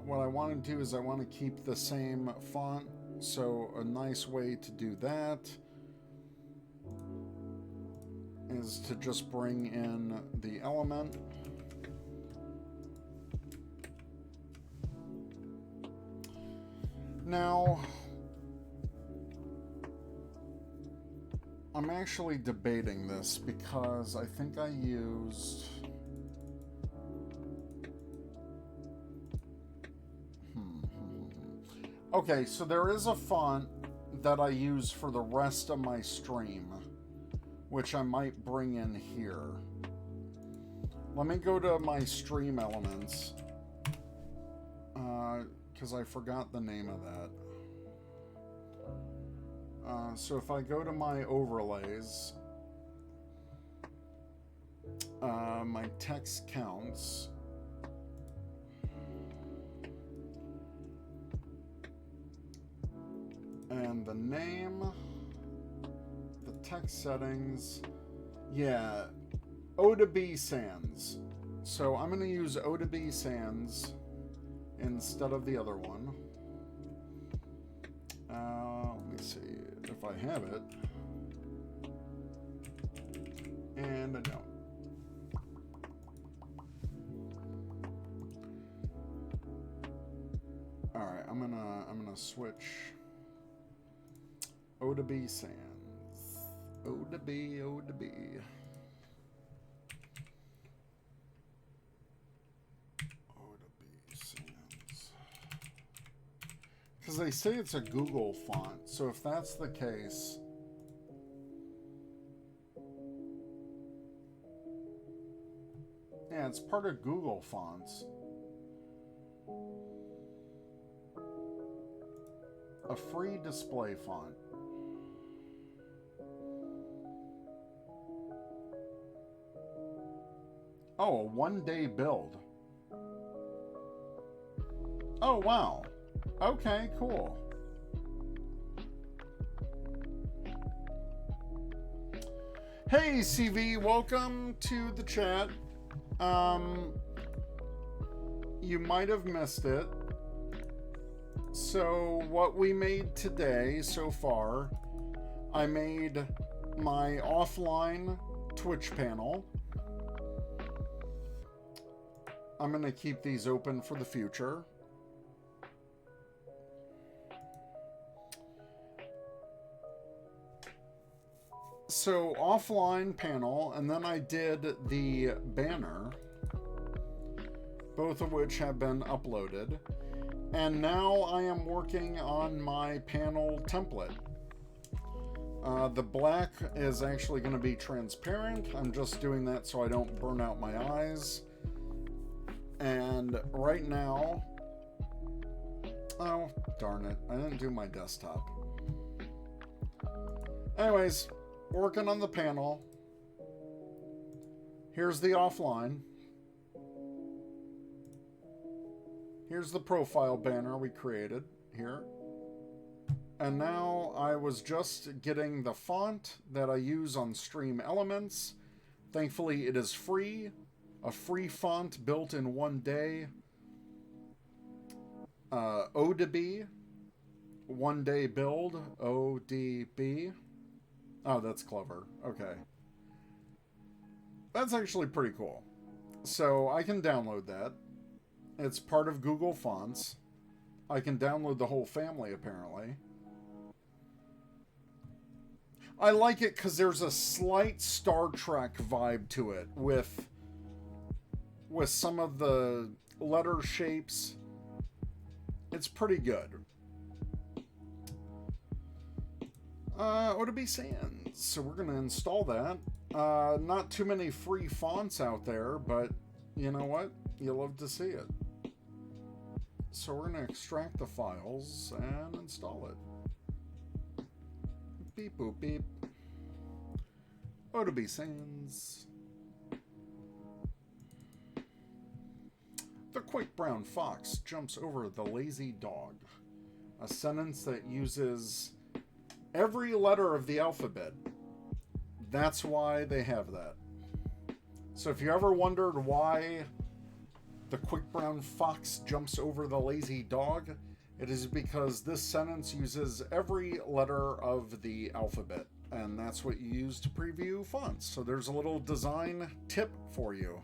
What I want to do is I want to keep the same font. So a nice way to do that is to just bring in the element. Now, I'm actually debating this because I think I used... Okay, so there is a font that I use for the rest of my stream, which I might bring in here. Let me go to my stream elements. because I forgot the name of that. So if I go to my overlays, my text counts, and the name, the text settings, yeah, O to B sans. So I'm going to use O to B sans instead of the other one. Let me see if I have it. And I don't. All right, I'm gonna switch O to B sans. O to B, O to B. Because they say it's a Google font, so if that's the case, yeah, it's part of Google Fonts. A free display font. Oh, a one-day build. Oh, wow. Okay, cool. Hey, CV, welcome to the chat. You might have missed it. So, what we made today so far, I made my offline Twitch panel. I'm going to keep these open for the future. So offline panel, and then I did the banner, both of which have been uploaded. And now I am working on my panel template. The black is actually going to be transparent. I'm just doing that so I don't burn out my eyes. And right now, oh, darn it, I didn't do my desktop. Anyways, working on the panel. Here's the offline. Here's the profile banner we created here. And now I was just getting the font that I use on Stream Elements. Thankfully, it is free. A free font built in one day. ODB. One day build. ODB. Oh, that's clever. Okay. That's actually pretty cool. So I can download that. It's part of Google Fonts. I can download the whole family, apparently. I like it because there's a slight Star Trek vibe to it with some of the letter shapes. It's pretty good. ODB Sans. So we're going to install that. Not too many free fonts out there, but you know what? You'll love to see it. So we're going to extract the files and install it. Beep boop beep. ODB Sans. The quick brown fox jumps over the lazy dog. A sentence that uses every letter of the alphabet. That's why they have that. So if you ever wondered why the quick brown fox jumps over the lazy dog, it is because this sentence uses every letter of the alphabet. And that's what you use to preview fonts. So there's a little design tip for you.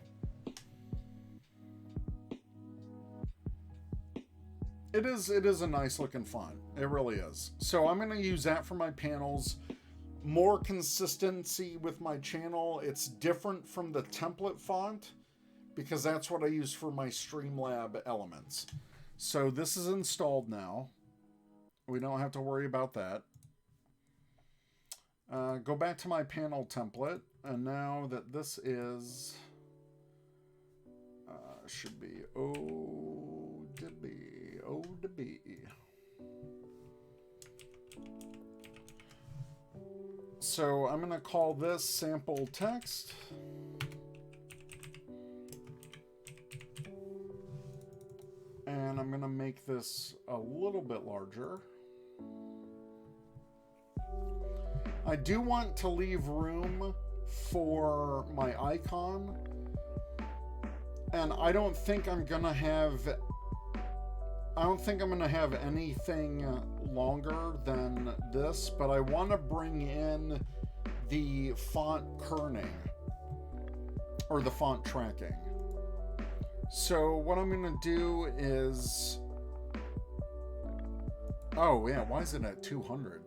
It is a nice looking font. It really is. So I'm going to use that for my panels. More consistency with my channel. It's different from the template font because that's what I use for my Streamlab elements. So this is installed now. We don't have to worry about that. Go back to my panel template. And now that this is... should be ODB. be. So I'm going to call this sample text. And I'm going to make this a little bit larger. I do want to leave room for my icon. And I don't think I'm going to have anything longer than this, but I want to bring in the font kerning, or the font tracking. So what I'm going to do is... Oh, yeah, why is it at 200?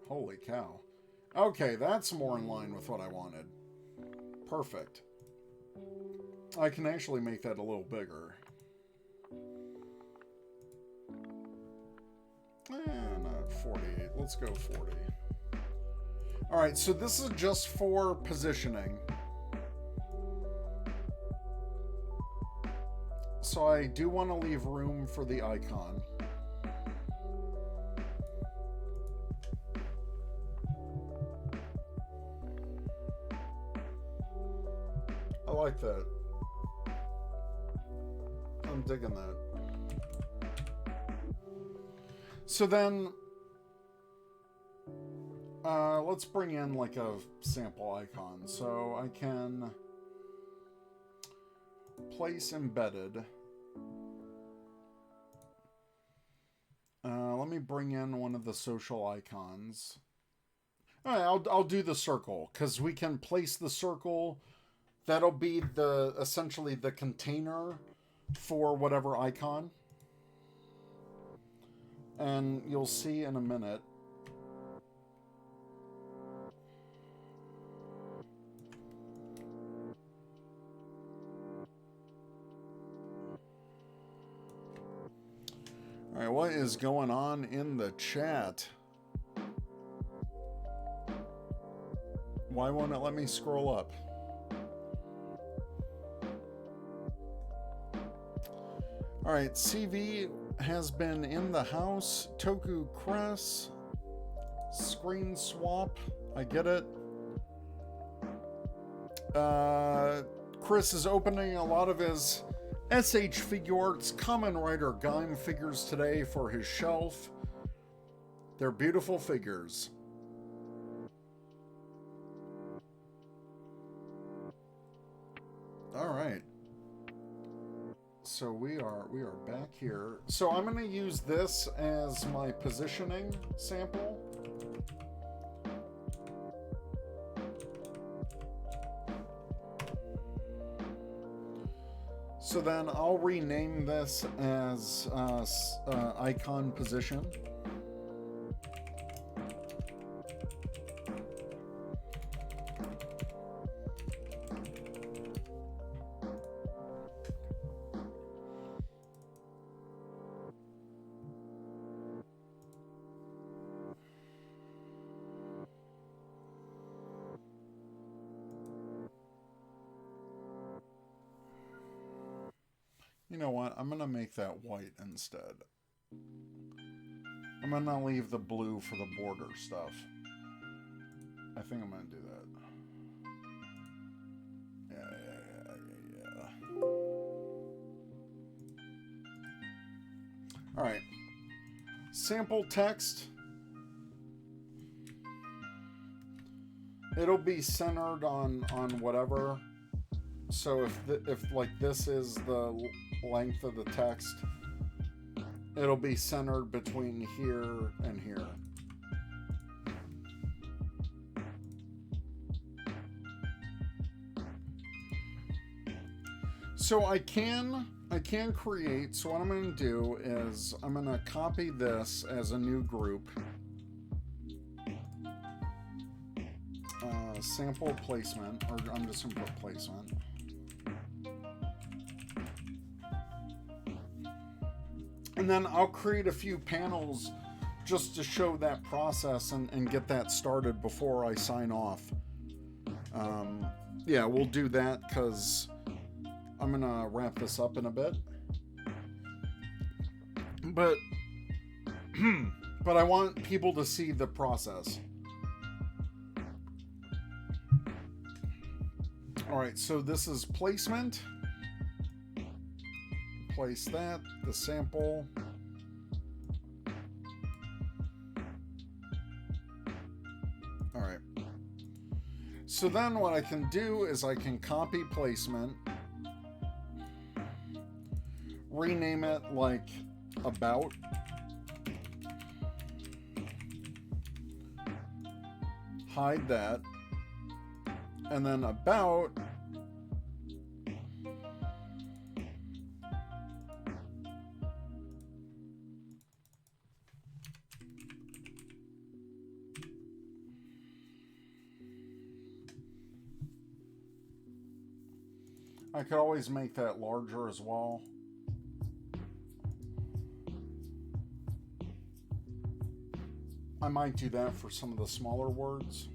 Holy cow. Okay, that's more in line with what I wanted. Perfect. I can actually make that a little bigger. Not 48. Let's go 40. Alright, so this is just for positioning. So I do want to leave room for the icon. I like that. I'm digging that. So then, let's bring in like a sample icon. So I can place embedded. Let me bring in one of the social icons. All right, I'll do the circle, because we can place the circle. That'll be essentially the container for whatever icon. And you'll see in a minute. All right, what is going on in the chat? Why won't it let me scroll up? All right, CV has been in the house. Toku Cress. Screen swap. I get it. Chris is opening a lot of his SH Figuarts Kamen Rider Gaim figures today for his shelf. They're beautiful figures. All right. So we are back here. So I'm going to use this as my positioning sample. So then I'll rename this as icon position. You know what? I'm going to make that white instead. I'm going to leave the blue for the border stuff. I think I'm going to do that. Yeah. All right. Sample text. It'll be centered on whatever. So if like this is the length of the text, it'll be centered between here and here. So I can create, so what I'm going to do is I'm going to copy this as a new group. Sample placement, or I'm just going to put placement. And then I'll create a few panels just to show that process and get that started before I sign off. Yeah, we'll do that because I'm going to wrap this up in a bit. But But I want people to see the process. Alright, so this is placement. Place that, the sample. Alright. So then what I can do is I can copy placement, rename it like about, hide that, and then about, I could always make that larger as well. I might do that for some of the smaller words.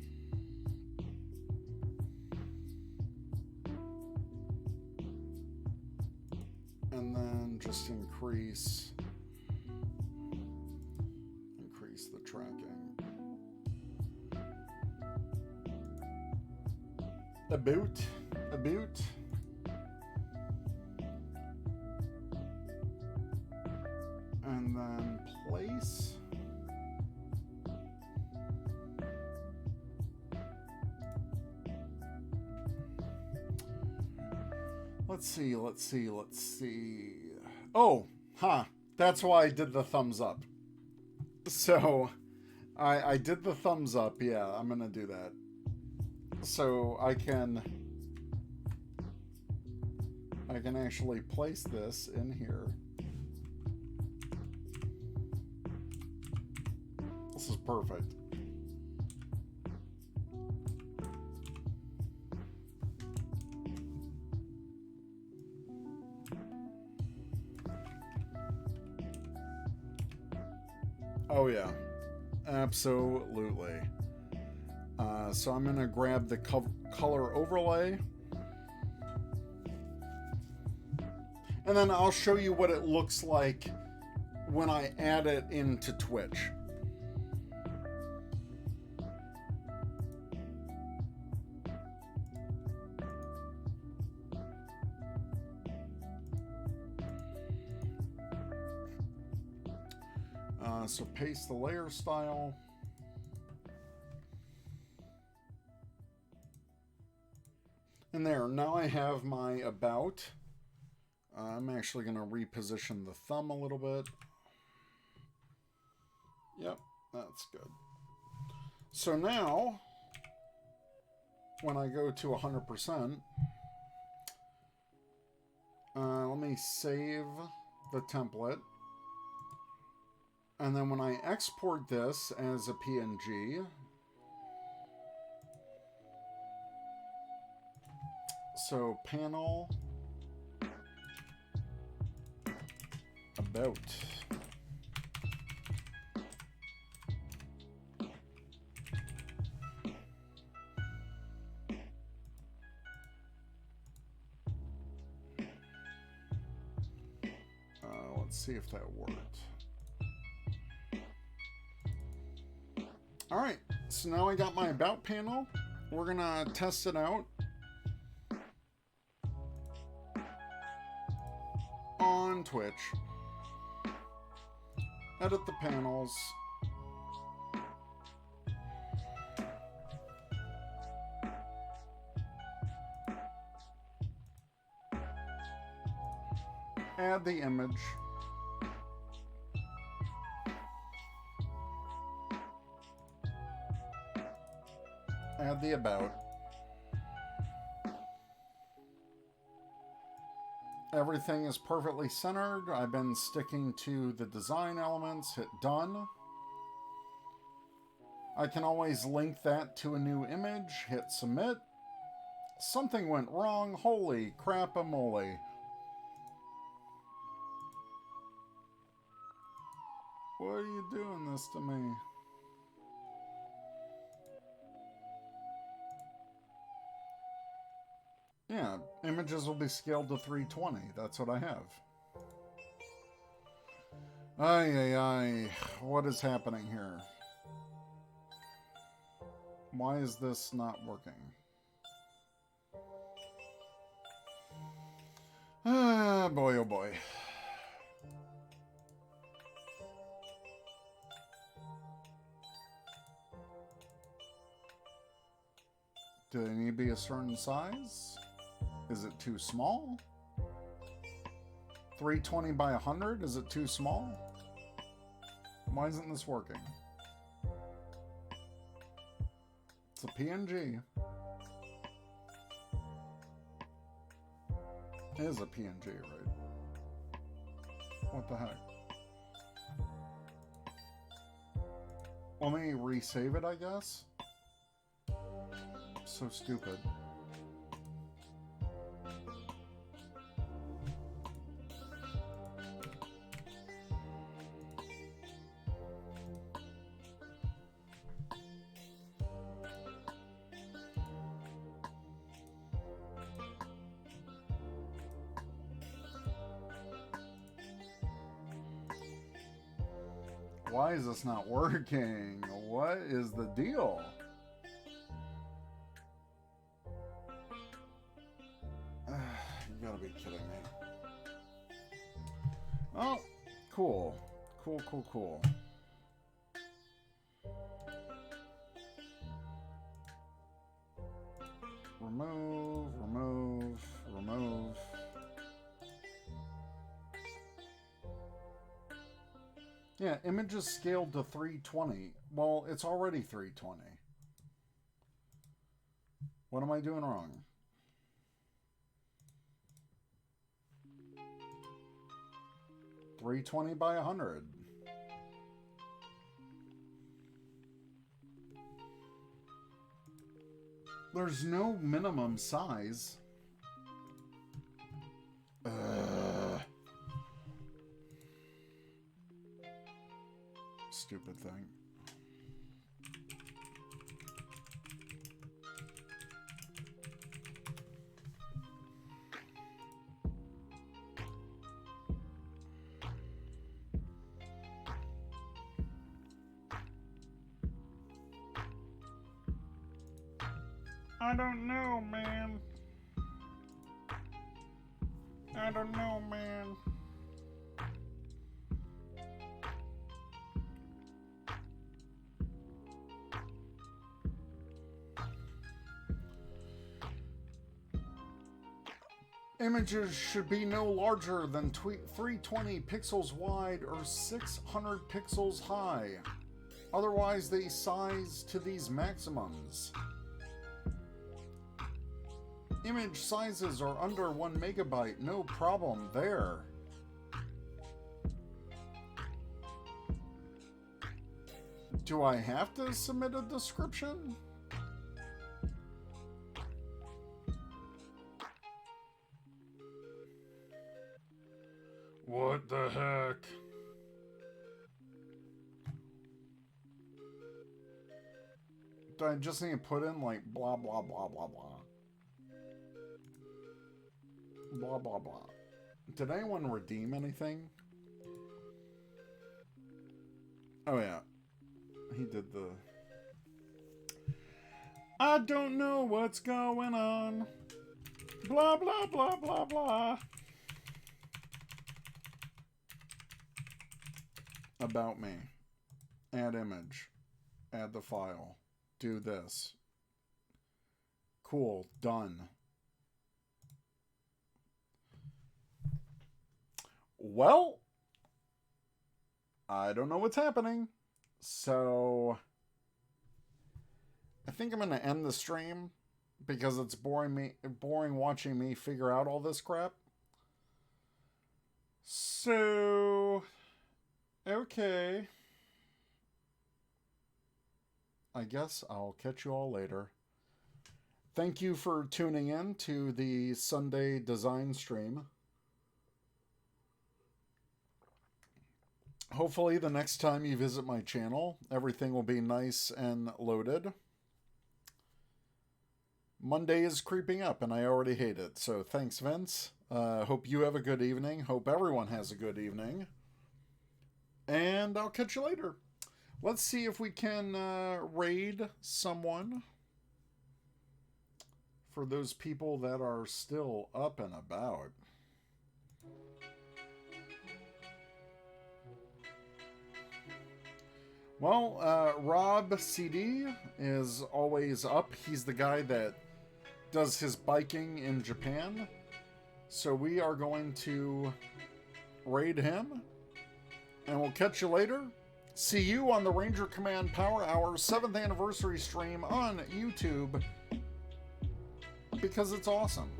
And then just increase the tracking. About. And then place. Let's see. Oh, that's why I did the thumbs up. So, I did the thumbs up. Yeah, I'm gonna do that. So I can actually place this in here. This is perfect. Oh yeah, absolutely. So I'm gonna grab the color overlay, and then I'll show you what it looks like when I add it into Twitch. So paste the layer style. And there, now I have my about. I'm actually going to reposition the thumb a little bit. Yep, that's good. So now, when I go to 100%, let me save the template. And then when I export this as a PNG, so panel about. Let's see if that worked. All right, so now I got my about panel. We're gonna test it out on Twitch. Edit the panels. Add the image. Add the about. Everything is perfectly centered. I've been sticking to the design elements. Hit done. I can always link that to a new image. Hit submit. Something went wrong. Holy crap-a-moly. Why are you doing this to me? Yeah, images will be scaled to 320. That's what I have. Ay, ay, ay. What is happening here? Why is this not working? Ah, boy, oh boy. Do they need to be a certain size? Is it too small? 320 by 100? Is it too small? Why isn't this working? It's a PNG. It is a PNG, right? What the heck? Let me resave it, I guess. So stupid. Why is this not working? What is the deal? You gotta be kidding me. Oh, cool. Cool, cool, cool. Remove, remove, remove. Yeah, images scaled to 320. Well, it's already 320. What am I doing wrong? $320 by 100. There's no minimum size. Stupid thing. I don't know, man. I don't know, man. Images should be no larger than 320 pixels wide or 600 pixels high. Otherwise, they size to these maximums. Image sizes are under 1 megabyte, no problem there. Do I have to submit a description? What the heck? Do I just need to put in like blah blah blah blah blah? Blah blah blah. Did anyone redeem anything? Oh yeah. He did the... I don't know what's going on. Blah blah blah blah blah. About me. Add image. Add the file. Do this. Cool. Done. Well, I don't know what's happening. So, I think I'm going to end the stream because it's boring watching me figure out all this crap. So, okay. I guess I'll catch you all later. Thank you for tuning in to the Sunday design stream. Hopefully the next time you visit my channel, everything will be nice and loaded. Monday is creeping up and I already hate it. So thanks, Vince. Hope you have a good evening. Hope everyone has a good evening. And I'll catch you later. Let's see if we can raid someone. For those people that are still up and about. Well, Rob CD is always up. He's the guy that does his biking in Japan. So we are going to raid him. And we'll catch you later. See you on the Ranger Command Power Hour 7th anniversary stream on YouTube. Because it's awesome.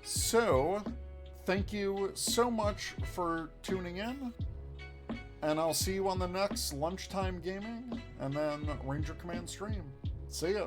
So, thank you so much for tuning in. And I'll see you on the next Lunchtime Gaming and then Ranger Command stream. See ya.